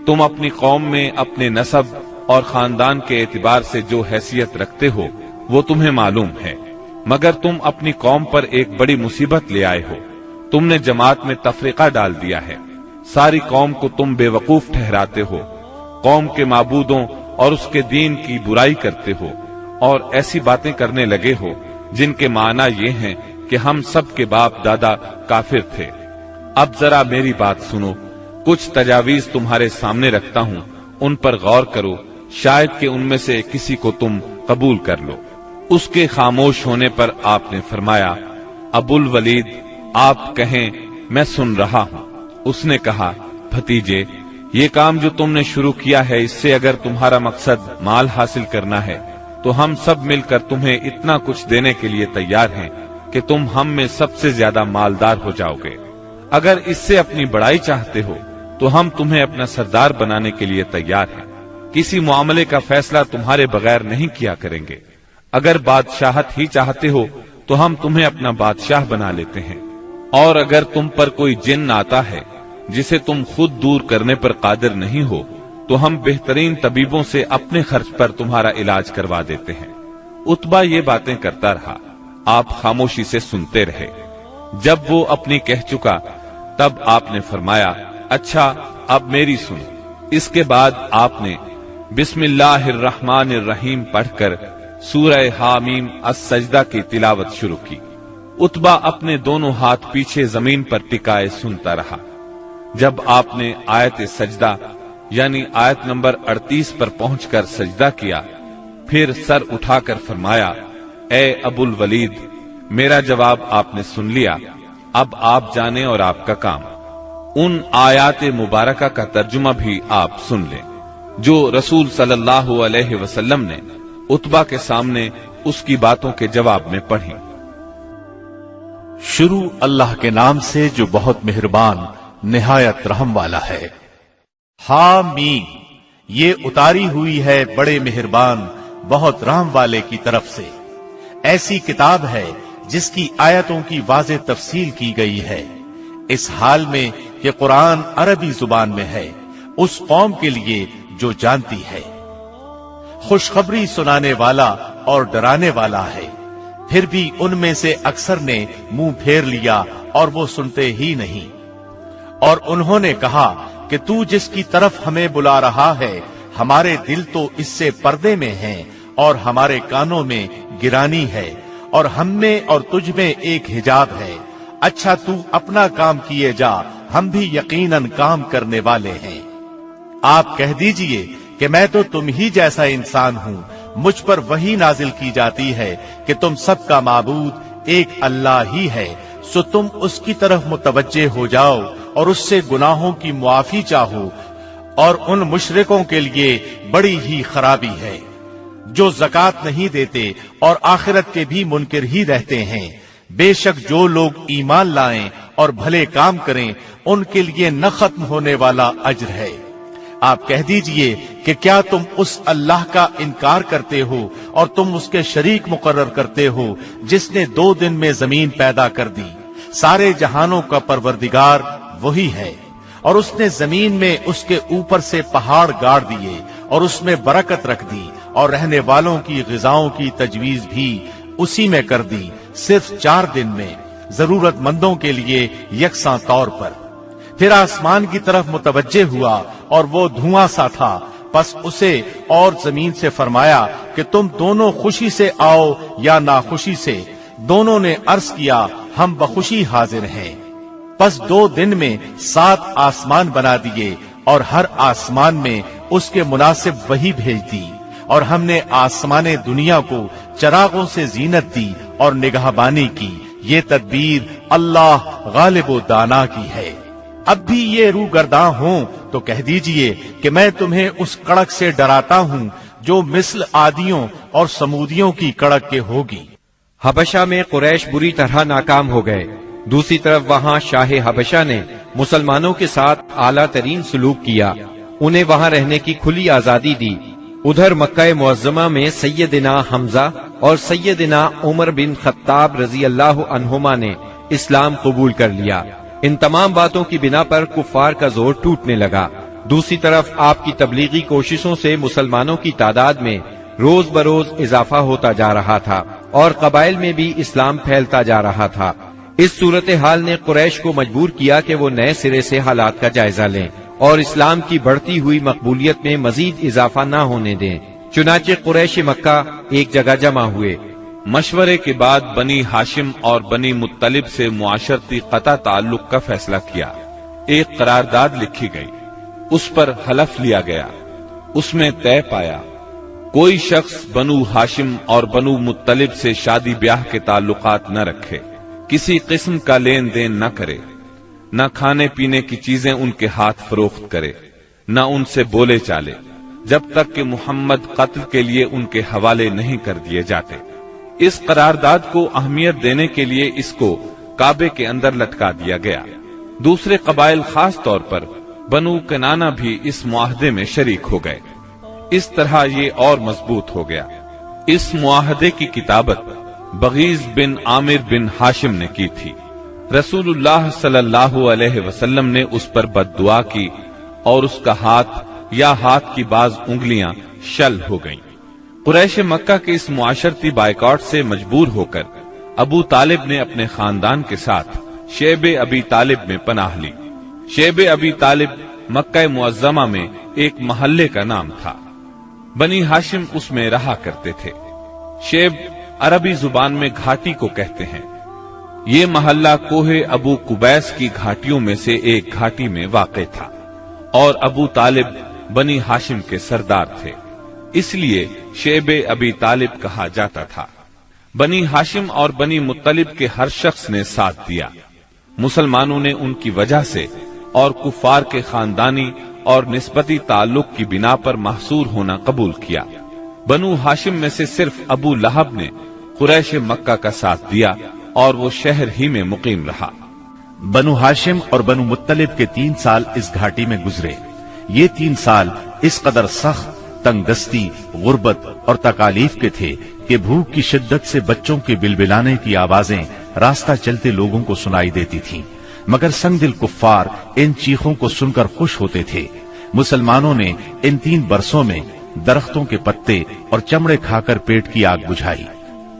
تم اپنی قوم میں اپنے نسب اور خاندان کے اعتبار سے جو حیثیت رکھتے ہو وہ تمہیں معلوم ہے، مگر تم اپنی قوم پر ایک بڑی مصیبت لے آئے ہو۔ تم نے جماعت میں تفریقہ ڈال دیا ہے، ساری قوم کو تم بے وقوف ٹھہراتے ہو، قوم کے معبودوں اور اس کے دین کی برائی کرتے ہو اور ایسی باتیں کرنے لگے ہو جن کے معنی یہ ہیں کہ ہم سب کے باپ دادا کافر تھے۔ اب ذرا میری بات سنو، کچھ تجاویز تمہارے سامنے رکھتا ہوں، ان پر غور کرو، شاید کہ ان میں سے کسی کو تم قبول کر لو۔ اس کے خاموش ہونے پر آپ نے فرمایا، ابو الولید آپ کہیں، میں سن رہا ہوں۔ اس نے کہا، بھتیجے، یہ کام جو تم نے شروع کیا ہے، اس سے اگر تمہارا مقصد مال حاصل کرنا ہے تو ہم سب مل کر تمہیں اتنا کچھ دینے کے لیے تیار ہیں کہ تم ہم میں سب سے زیادہ مالدار ہو جاؤ گے۔ اگر اس سے اپنی بڑائی چاہتے ہو تو ہم تمہیں اپنا سردار بنانے کے لیے تیار ہیں۔ کسی معاملے کا فیصلہ تمہارے بغیر نہیں کیا کریں گے۔ اگر بادشاہت ہی چاہتے ہو تو ہم تمہیں اپنا بادشاہ بنا لیتے ہیں، اور اگر تم پر کوئی جن آتا ہے جسے تم خود دور کرنے پر قادر نہیں ہو تو ہم بہترین طبیبوں سے اپنے خرچ پر تمہارا علاج کروا دیتے ہیں۔ عتبہ یہ باتیں کرتا رہا، آپ خاموشی سے سنتے رہے۔ جب وہ اپنی کہہ چکا تب آپ نے فرمایا، اچھا اب میری سنو۔ اس کے بعد آپ نے بسم اللہ الرحمن الرحیم پڑھ کر سورہ حامیم السجدہ کی تلاوت شروع کی۔ عتبہ اپنے دونوں ہاتھ پیچھے زمین پر ٹکائے سنتا رہا۔ جب آپ نے آیت سجدہ یعنی آیت نمبر 38 پر پہنچ کر سجدہ کیا، پھر سر اٹھا کر فرمایا، اے ابو الولید، میرا جواب آپ نے سن لیا، اب آپ جانیں اور آپ کا کام۔ ان آیات مبارکہ کا ترجمہ بھی آپ سن لیں جو رسول صلی اللہ علیہ وسلم نے عتبہ کے سامنے اس کی باتوں کے جواب میں پڑھی۔ شروع اللہ کے نام سے جو بہت مہربان نہایت رحم والا ہے۔ حامیم، یہ اتاری ہوئی ہے بڑے مہربان بہت رحم والے کی طرف سے۔ ایسی کتاب ہے جس کی آیتوں کی واضح تفصیل کی گئی ہے، اس حال میں کہ قرآن عربی زبان میں ہے، اس قوم کے لیے جو جانتی ہے۔ خوشخبری سنانے والا اور ڈرانے والا ہے، پھر بھی ان میں سے اکثر نے منہ پھیر لیا اور وہ سنتے ہی نہیں۔ اور انہوں نے کہا کہ تو جس کی طرف ہمیں بلا رہا ہے، ہمارے دل تو اس سے پردے میں ہیں اور ہمارے کانوں میں گرانی ہے، اور ہم میں اور تجھ میں ایک حجاب ہے۔ اچھا تو اپنا کام کیے جا، ہم بھی یقیناً کام کرنے والے ہیں۔ آپ کہہ دیجئے کہ میں تو تم ہی جیسا انسان ہوں، مجھ پر وحی نازل کی جاتی ہے کہ تم سب کا معبود ایک اللہ ہی ہے، سو تم اس کی طرف متوجہ ہو جاؤ اور اس سے گناہوں کی معافی چاہو، اور ان مشرکوں کے لیے بڑی ہی خرابی ہے جو زکوٰۃ نہیں دیتے اور آخرت کے بھی منکر ہی رہتے ہیں۔ بے شک جو لوگ ایمان لائیں اور بھلے کام کریں ان کے لیے نہ ختم ہونے والا اجر ہے۔ آپ کہہ دیجئے کہ کیا تم اس اللہ کا انکار کرتے ہو اور تم اس کے شریک مقرر کرتے ہو جس نے 2 دن میں زمین پیدا کر دی، سارے جہانوں کا پروردگار وہی ہے، اور اس نے زمین میں اس کے اوپر سے پہاڑ گاڑ دیے اور اس میں برکت رکھ دی، اور رہنے والوں کی غذاؤں کی تجویز بھی اسی میں کر دی، صرف 4 دن میں، ضرورت مندوں کے لیے یکساں طور پر۔ پھر آسمان کی طرف متوجہ ہوا اور وہ دھواں سا تھا، پس اسے اور زمین سے فرمایا کہ تم دونوں خوشی سے آؤ یا ناخوشی سے۔ دونوں نے عرض کیا ہم بخوشی حاضر ہیں۔ پس 2 دن میں 7 آسمان بنا دیے اور ہر آسمان میں اس کے مناسب وحی بھیج دی، اور ہم نے آسمان دنیا کو چراغوں سے زینت دی اور نگہبانی کی۔ یہ تدبیر اللہ غالب و دانا کی ہے۔ اب بھی یہ روگرداں ہوں تو کہہ دیجئے کہ میں تمہیں اس کڑک سے ڈراتا ہوں جو مثل عادیوں اور سمودیوں کی کڑک کے ہوگی۔ حبشہ میں قریش بری طرح ناکام ہو گئے، دوسری طرف وہاں شاہ حبشہ نے مسلمانوں کے ساتھ اعلیٰ ترین سلوک کیا، انہیں وہاں رہنے کی کھلی آزادی دی۔ ادھر مکہ معظمہ میں سیدنا حمزہ اور سیدنا عمر بن خطاب رضی اللہ عنہما نے اسلام قبول کر لیا۔ ان تمام باتوں کی بنا پر کفار کا زور ٹوٹنے لگا۔ دوسری طرف آپ کی تبلیغی کوششوں سے مسلمانوں کی تعداد میں روز بروز اضافہ ہوتا جا رہا تھا اور قبائل میں بھی اسلام پھیلتا جا رہا تھا۔ اس صورتحال نے قریش کو مجبور کیا کہ وہ نئے سرے سے حالات کا جائزہ لیں اور اسلام کی بڑھتی ہوئی مقبولیت میں مزید اضافہ نہ ہونے دیں۔ چنانچہ قریش مکہ ایک جگہ جمع ہوئے۔ مشورے کے بعد بنی ہاشم اور بنی مطلب سے معاشرتی قطع تعلق کا فیصلہ کیا۔ ایک قرارداد لکھی گئی، اس پر حلف لیا گیا، اس میں طے پایا کوئی شخص بنو ہاشم اور بنو مطلب سے شادی بیاہ کے تعلقات نہ رکھے، کسی قسم کا لین دین نہ کرے، نہ کھانے پینے کی چیزیں ان کے ہاتھ فروخت کرے، نہ ان سے بولے چالے، جب تک کہ محمد قتل کے لیے ان کے حوالے نہیں کر دیے جاتے۔ اس قرارداد کو اہمیت دینے کے لیے اس کو کعبے کے اندر لٹکا دیا گیا۔ دوسرے قبائل خاص طور پر بنو کنانہ بھی اس معاہدے میں شریک ہو گئے۔ اس طرح یہ اور مضبوط ہو گیا۔ اس معاہدے کی کتابت بغیض بن عامر بن ہاشم نے کی تھی۔ رسول اللہ صلی اللہ علیہ وسلم نے اس پر بد دعا کی اور اس کا ہاتھ یا ہاتھ کی بعض انگلیاں شل ہو گئیں۔ قریش مکہ کے اس معاشرتی بائیکاٹ سے مجبور ہو کر ابو طالب نے اپنے خاندان کے ساتھ شیب ابی طالب میں پناہ لی۔ شیب ابی طالب مکہ معظمہ میں ایک محلے کا نام تھا۔ بنی ہاشم اس میں رہا کرتے تھے۔ شیب عربی زبان میں گھاٹی کو کہتے ہیں۔ یہ محلہ کوہ ابو قبیس کی گھاٹیوں میں سے ایک گھاٹی میں واقع تھا، اور ابو طالب بنی ہاشم کے سردار تھے، اس لیے شیب ابی طالب کہا جاتا تھا۔ بنی ہاشم اور بنی مطلب کے ہر شخص نے ساتھ دیا۔ مسلمانوں نے ان کی وجہ سے اور کفار کے خاندانی اور نسبتی تعلق کی بنا پر محصور ہونا قبول کیا۔ بنو ہاشم میں سے صرف ابو لہب نے قریش مکہ کا ساتھ دیا اور وہ شہر ہی میں مقیم رہا۔ بنو ہاشم اور بنو مطلب کے 3 سال اس گھاٹی میں گزرے۔ یہ 3 سال اس قدر سخت، تنگ دستی، غربت اور تکالیف کے تھے کہ بھوک کی شدت سے بچوں کے بلبلانے کی آوازیں راستہ چلتے لوگوں کو سنائی دیتی تھیں، مگر سنگ دل کفار ان چیخوں کو سن کر خوش ہوتے تھے۔ مسلمانوں نے ان 3 برسوں میں درختوں کے پتے اور چمڑے کھا کر پیٹ کی آگ بجھائی۔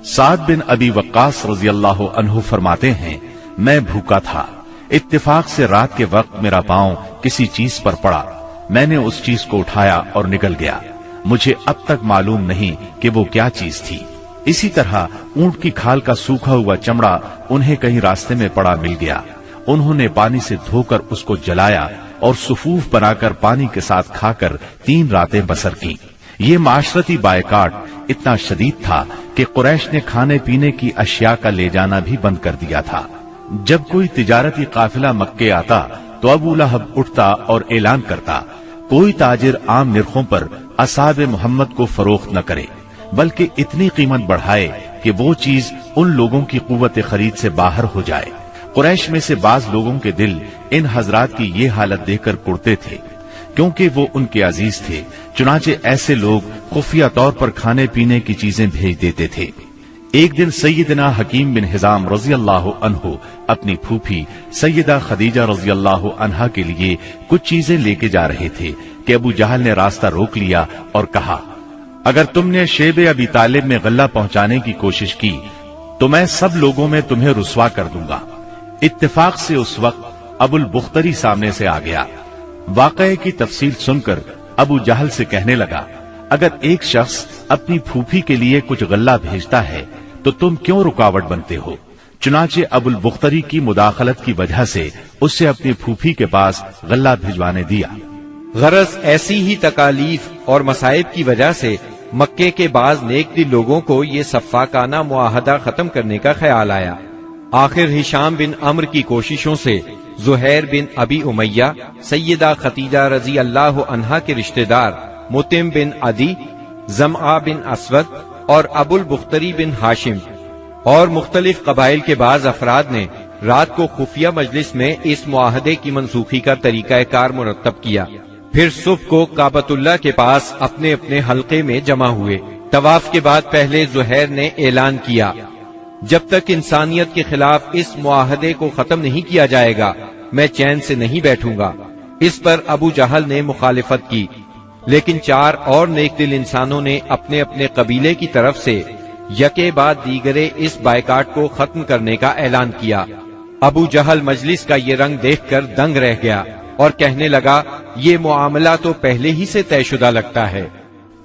سعد بن ابی وقاص رضی اللہ عنہ فرماتے ہیں، میں بھوکا تھا، اتفاق سے رات کے وقت میرا پاؤں کسی چیز پر پڑا، میں نے اس چیز کو اٹھایا اور نکل گیا، مجھے اب تک معلوم نہیں کہ وہ کیا چیز تھی۔ اسی طرح اونٹ کی کھال کا سوکھا ہوا چمڑا انہیں کہیں راستے میں پڑا مل گیا، انہوں نے پانی سے دھو کر اس کو جلایا اور صفوف بنا کر پانی کے ساتھ کھا کر 3 راتیں بسر کی۔ یہ معاشرتی بائیکاٹ اتنا شدید تھا کہ قریش نے کھانے پینے کی اشیاء کا لے جانا بھی بند کر دیا تھا۔ جب کوئی تجارتی قافلہ مکے آتا تو ابو لہب اٹھتا اور اعلان کرتا، کوئی تاجر عام نرخوں پر اصحاب محمد کو فروخت نہ کرے، بلکہ اتنی قیمت بڑھائے کہ وہ چیز ان لوگوں کی قوت خرید سے باہر ہو جائے۔ قریش میں سے بعض لوگوں کے دل ان حضرات کی یہ حالت دیکھ کر کڑتے تھے، کیونکہ وہ ان کے عزیز تھے، چنانچہ ایسے لوگ خفیہ طور پر کھانے پینے کی چیزیں بھیج دیتے تھے۔ ایک دن سیدنا حکیم بن حزام رضی اللہ عنہ اپنی پھوپھی سیدہ خدیجہ رضی اللہ عنہا کے لیے کچھ چیزیں لے کے جا رہے تھے کہ ابو جہل نے راستہ روک لیا اور کہا، اگر تم نے شیب ابی طالب میں غلہ پہنچانے کی کوشش کی تو میں سب لوگوں میں تمہیں رسوا کر دوں گا۔ اتفاق سے اس وقت ابو البختری سامنے سے آ گیا۔ واقعے کی تفصیل سن کر ابو جہل سے کہنے لگا، اگر ایک شخص اپنی پھوپھی کے لیے کچھ غلہ بھیجتا ہے تو تم کیوں رکاوٹ بنتے ہو؟ چنانچہ ابو البختری کی مداخلت کی وجہ سے اسے اپنی پھوپھی کے پاس غلہ بھجوانے دیا۔ غرض ایسی ہی تکالیف اور مصائب کی وجہ سے مکے کے بعض نیک دل لوگوں کو یہ سفاکانہ معاہدہ ختم کرنے کا خیال آیا۔ آخر ہشام بن عمرو کی کوششوں سے زہیر بن ابی امیہ، سیدہ خدیجہ رضی اللہ عنہا کے رشتہ دار مطعم بن عدی، زمعہ بن اسود اور ابو البختری بن ہاشم اور مختلف قبائل کے بعض افراد نے رات کو خفیہ مجلس میں اس معاہدے کی منسوخی کا طریقہ کار مرتب کیا۔ پھر صبح کو کعبۃ اللہ کے پاس اپنے اپنے حلقے میں جمع ہوئے۔ طواف کے بعد پہلے زہیر نے اعلان کیا، جب تک انسانیت کے خلاف اس معاہدے کو ختم نہیں کیا جائے گا میں چین سے نہیں بیٹھوں گا۔ اس پر ابو جہل نے مخالفت کی، لیکن 4 اور نیک دل انسانوں نے اپنے اپنے قبیلے کی طرف سے یکے بعد دیگرے اس بائیکاٹ کو ختم کرنے کا اعلان کیا۔ ابو جہل مجلس کا یہ رنگ دیکھ کر دنگ رہ گیا اور کہنے لگا، یہ معاملہ تو پہلے ہی سے طے شدہ لگتا ہے۔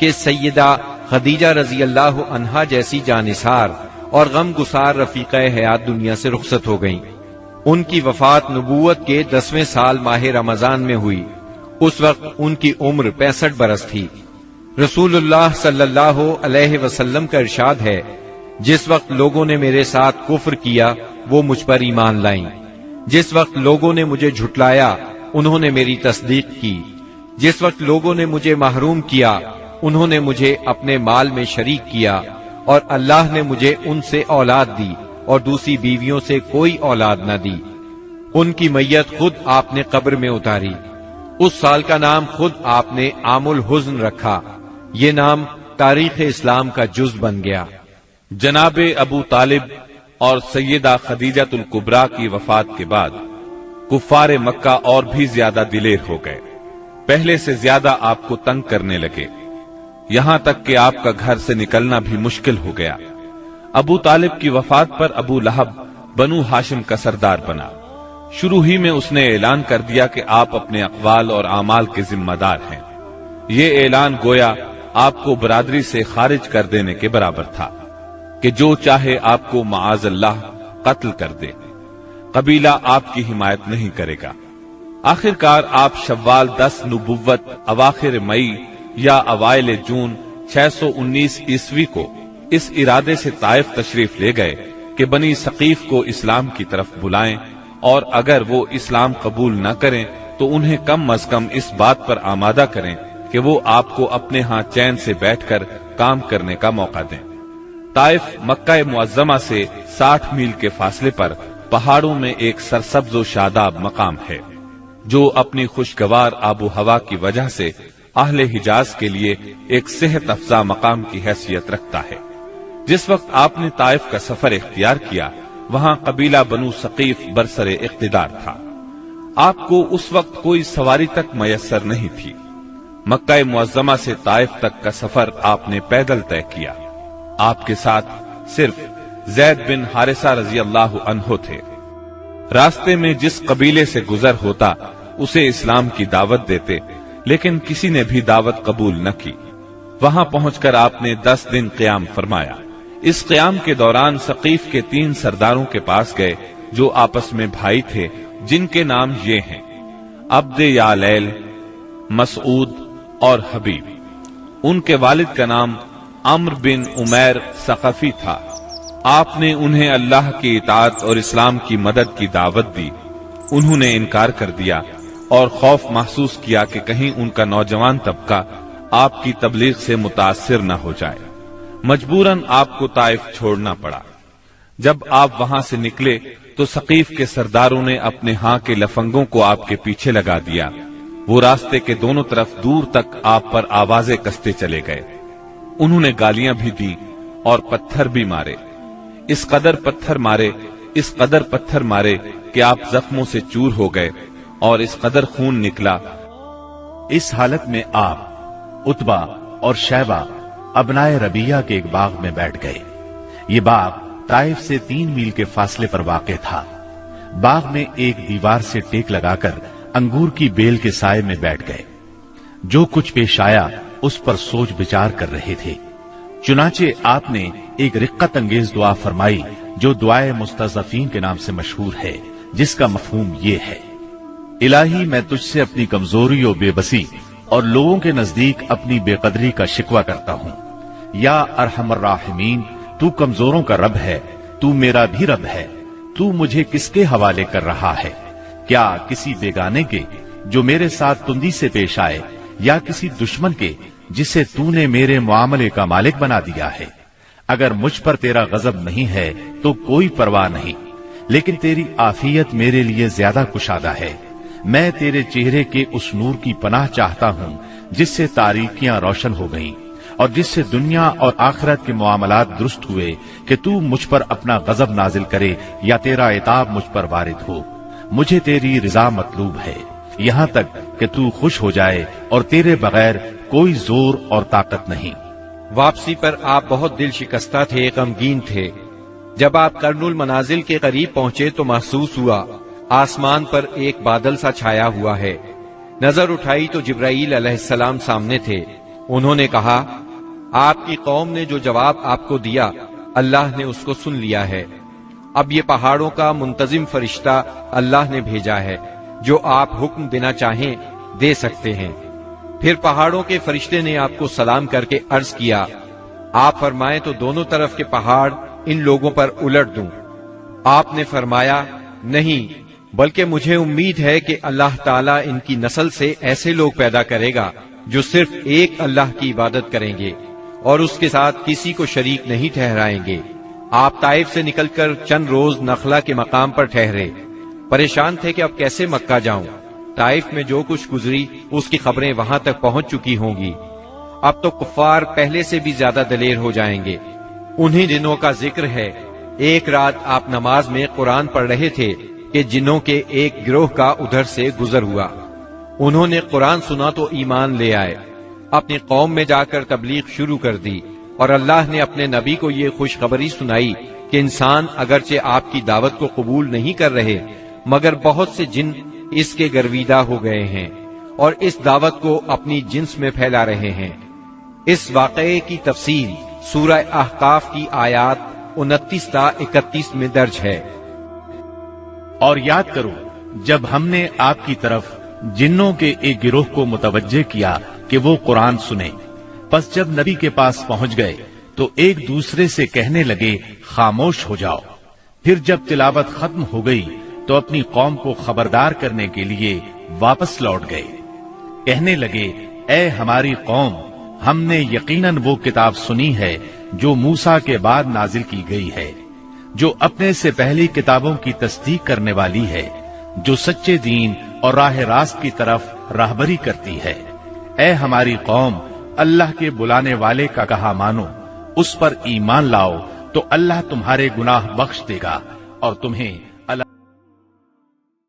کہ سیدہ خدیجہ رضی اللہ عنہا جیسی جانثار اور غم گسار رفیقہ حیات دنیا سے رخصت ہو گئیں۔ ان کی وفات نبوت کے 10ویں سال ماہ رمضان میں ہوئی۔ اس وقت ان کی عمر 65 برس تھی۔ رسول اللہ صلی اللہ علیہ وسلم کا ارشاد ہے، جس وقت لوگوں نے میرے ساتھ کفر کیا وہ مجھ پر ایمان لائیں، جس وقت لوگوں نے مجھے جھٹلایا انہوں نے میری تصدیق کی، جس وقت لوگوں نے مجھے محروم کیا انہوں نے مجھے اپنے مال میں شریک کیا، اور اللہ نے مجھے ان سے اولاد دی اور دوسری بیویوں سے کوئی اولاد نہ دی۔ ان کی میت خود آپ نے قبر میں اتاری۔ اس سال کا نام خود آپ نے عام الحزن رکھا۔ یہ نام تاریخ اسلام کا جز بن گیا۔ جناب ابو طالب اور سیدہ خدیجہ الکبریٰ کی وفات کے بعد کفار مکہ اور بھی زیادہ دلیر ہو گئے، پہلے سے زیادہ آپ کو تنگ کرنے لگے، یہاں تک کہ آپ کا گھر سے نکلنا بھی مشکل ہو گیا۔ ابو طالب کی وفات پر ابو لہب بنو ہاشم کا سردار بنا۔ شروع ہی میں اس نے اعلان کر دیا کہ آپ اپنے اقوال اور اعمال کے ذمہ دار ہیں۔ یہ اعلان گویا آپ کو برادری سے خارج کر دینے کے برابر تھا کہ جو چاہے آپ کو معاذ اللہ قتل کر دے، قبیلہ آپ کی حمایت نہیں کرے گا۔ آخرکار آپ شوال 10 نبوت اواخر مئی یا اوائل جون 619 عیسوی کو اس ارادے سے طائف تشریف لے گئے کہ بنی ثقیف کو اسلام کی طرف بلائیں، اور اگر وہ اسلام قبول نہ کریں تو انہیں کم از کم اس بات پر آمادہ کریں کہ وہ آپ کو اپنے ہاں چین سے بیٹھ کر کام کرنے کا موقع دیں۔ طائف مکہ معظمہ سے 60 میل کے فاصلے پر پہاڑوں میں ایک سرسبز و شاداب مقام ہے، جو اپنی خوشگوار آب و ہوا کی وجہ سے اہل حجاز کے لیے ایک صحت افزا مقام کی حیثیت رکھتا ہے۔ جس وقت آپ نے طائف کا سفر اختیار کیا، وہاں قبیلہ بنو ثقیف برسر اقتدار تھا۔ آپ کو اس وقت کوئی سواری تک میسر نہیں تھی۔ مکہ معظمہ سے طائف تک کا سفر آپ نے پیدل طے کیا۔ آپ کے ساتھ صرف زید بن حارثہ رضی اللہ عنہ تھے۔ راستے میں جس قبیلے سے گزر ہوتا اسے اسلام کی دعوت دیتے، لیکن کسی نے بھی دعوت قبول نہ کی۔ وہاں پہنچ کر آپ نے 10 دن قیام فرمایا۔ اس قیام کے دوران ثقیف کے 3 سرداروں کے پاس گئے جو آپس میں بھائی تھے، جن کے نام یہ ہیں: عبد یالیل، مسعود اور حبیب۔ ان کے والد کا نام عمرو بن عمیر ثقفی تھا۔ آپ نے انہیں اللہ کی اطاعت اور اسلام کی مدد کی دعوت دی۔ انہوں نے انکار کر دیا اور خوف محسوس کیا کہ کہیں ان کا نوجوان طبقہ آپ کی تبلیغ سے متاثر نہ ہو جائے۔ مجبوراً آپ کو طائف چھوڑنا پڑا۔ جب آپ وہاں سے نکلے تو ثقیف کے سرداروں نے اپنے ہاں کے لفنگوں کو آپ کے پیچھے لگا دیا۔ وہ راستے کے دونوں طرف دور تک آپ پر آوازیں کستے چلے گئے۔ انہوں نے گالیاں بھی دی اور پتھر بھی مارے۔ اس قدر پتھر مارے کہ آپ زخموں سے چور ہو گئے اور اس قدر خون نکلا۔ اس حالت میں آپ عتبہ اور شیبہ ابنائے ربیہ کے ایک باغ میں بیٹھ گئے۔ یہ باغ طائف سے 3 میل کے فاصلے پر واقع تھا۔ باغ میں ایک دیوار سے ٹیک لگا کر انگور کی بیل کے سائے میں بیٹھ گئے۔ جو کچھ پیش آیا اس پر سوچ بچار کر رہے تھے۔ چنانچہ آپ نے ایک رقت انگیز دعا فرمائی جو دعائے مستضعفین کے نام سے مشہور ہے، جس کا مفہوم یہ ہے: الہی میں تجھ سے اپنی کمزوری و بے بسی اور لوگوں کے نزدیک اپنی بے قدری کا شکوہ کرتا ہوں۔ یا ارحم الراحمین، تو کمزوروں کا رب ہے، تو میرا بھی رب ہے۔ تو مجھے کس کے حوالے کر رہا ہے؟ کیا کسی بیگانے کے جو میرے ساتھ تندی سے پیش آئے، یا کسی دشمن کے جسے تو نے میرے معاملے کا مالک بنا دیا ہے؟ اگر مجھ پر تیرا غضب نہیں ہے تو کوئی پرواہ نہیں، لیکن تیری عافیت میرے لیے زیادہ کشادہ ہے۔ میں تیرے چہرے کے اس نور کی پناہ چاہتا ہوں جس سے تاریکیاں روشن ہو گئیں اور جس سے دنیا اور آخرت کے معاملات درست ہوئے، کہ تو مجھ پر اپنا غضب نازل کرے یا تیرا عتاب مجھ پر وارد ہو۔ مجھے تیری رضا مطلوب ہے، یہاں تک کہ تو خوش ہو جائے، اور تیرے بغیر کوئی زور اور طاقت نہیں۔ واپسی پر آپ بہت دل شکستہ تھے، غمگین تھے۔ جب آپ قرن المنازل کے قریب پہنچے تو محسوس ہوا آسمان پر ایک بادل سا چھایا ہوا ہے۔ نظر اٹھائی تو جبرائیل علیہ السلام سامنے تھے۔ انہوں نے کہا، آپ کی قوم نے جو جواب آپ کو دیا اللہ نے اس کو سن لیا ہے۔ اب یہ پہاڑوں کا منتظم فرشتہ اللہ نے بھیجا ہے، جو آپ حکم دینا چاہیں دے سکتے ہیں۔ پھر پہاڑوں کے فرشتے نے آپ کو سلام کر کے عرض کیا، آپ فرمائیں تو دونوں طرف کے پہاڑ ان لوگوں پر الٹ دوں۔ آپ نے فرمایا، نہیں، بلکہ مجھے امید ہے کہ اللہ تعالیٰ ان کی نسل سے ایسے لوگ پیدا کرے گا جو صرف ایک اللہ کی عبادت کریں گے اور اس کے ساتھ کسی کو شریک نہیں ٹھہرائیں گے۔ آپ طائف سے نکل کر چند روز نخلا کے مقام پر ٹھہرے، پریشان تھے کہ اب کیسے مکہ جاؤں۔ طائف میں جو کچھ گزری اس کی خبریں وہاں تک پہنچ چکی ہوں گی۔ اب تو کفار پہلے سے بھی زیادہ دلیر ہو جائیں گے۔ انہی دنوں کا ذکر ہے، ایک رات آپ نماز میں قرآن پڑھ رہے تھے کہ جنوں کے ایک گروہ کا ادھر سے گزر ہوا۔ انہوں نے قرآن سنا تو ایمان لے آئے، اپنی قوم میں جا کر تبلیغ شروع کر دی، اور اللہ نے اپنے نبی کو یہ خوشخبری سنائی کہ انسان اگرچہ آپ کی دعوت کو قبول نہیں کر رہے، مگر بہت سے جن اس کے گرویدہ ہو گئے ہیں اور اس دعوت کو اپنی جنس میں پھیلا رہے ہیں۔ اس واقعے کی تفصیل سورہ احقاف کی آیات 29 تا 31 میں درج ہے۔ اور یاد کرو جب ہم نے آپ کی طرف جنوں کے ایک گروہ کو متوجہ کیا کہ وہ قرآن سنیں، پس جب نبی کے پاس پہنچ گئے تو ایک دوسرے سے کہنے لگے خاموش ہو جاؤ۔ پھر جب تلاوت ختم ہو گئی تو اپنی قوم کو خبردار کرنے کے لیے واپس لوٹ گئے، کہنے لگے، اے ہماری قوم، ہم نے یقیناً وہ کتاب سنی ہے جو موسیٰ کے بعد نازل کی گئی ہے، جو اپنے سے پہلی کتابوں کی تصدیق کرنے والی ہے، جو سچے دین اور راہ راست کی طرف راہبری کرتی ہے۔ اے ہماری قوم، اللہ کے بلانے والے کا کہا مانو، اس پر ایمان لاؤ تو اللہ تمہارے گناہ بخش دے گا اور تمہیں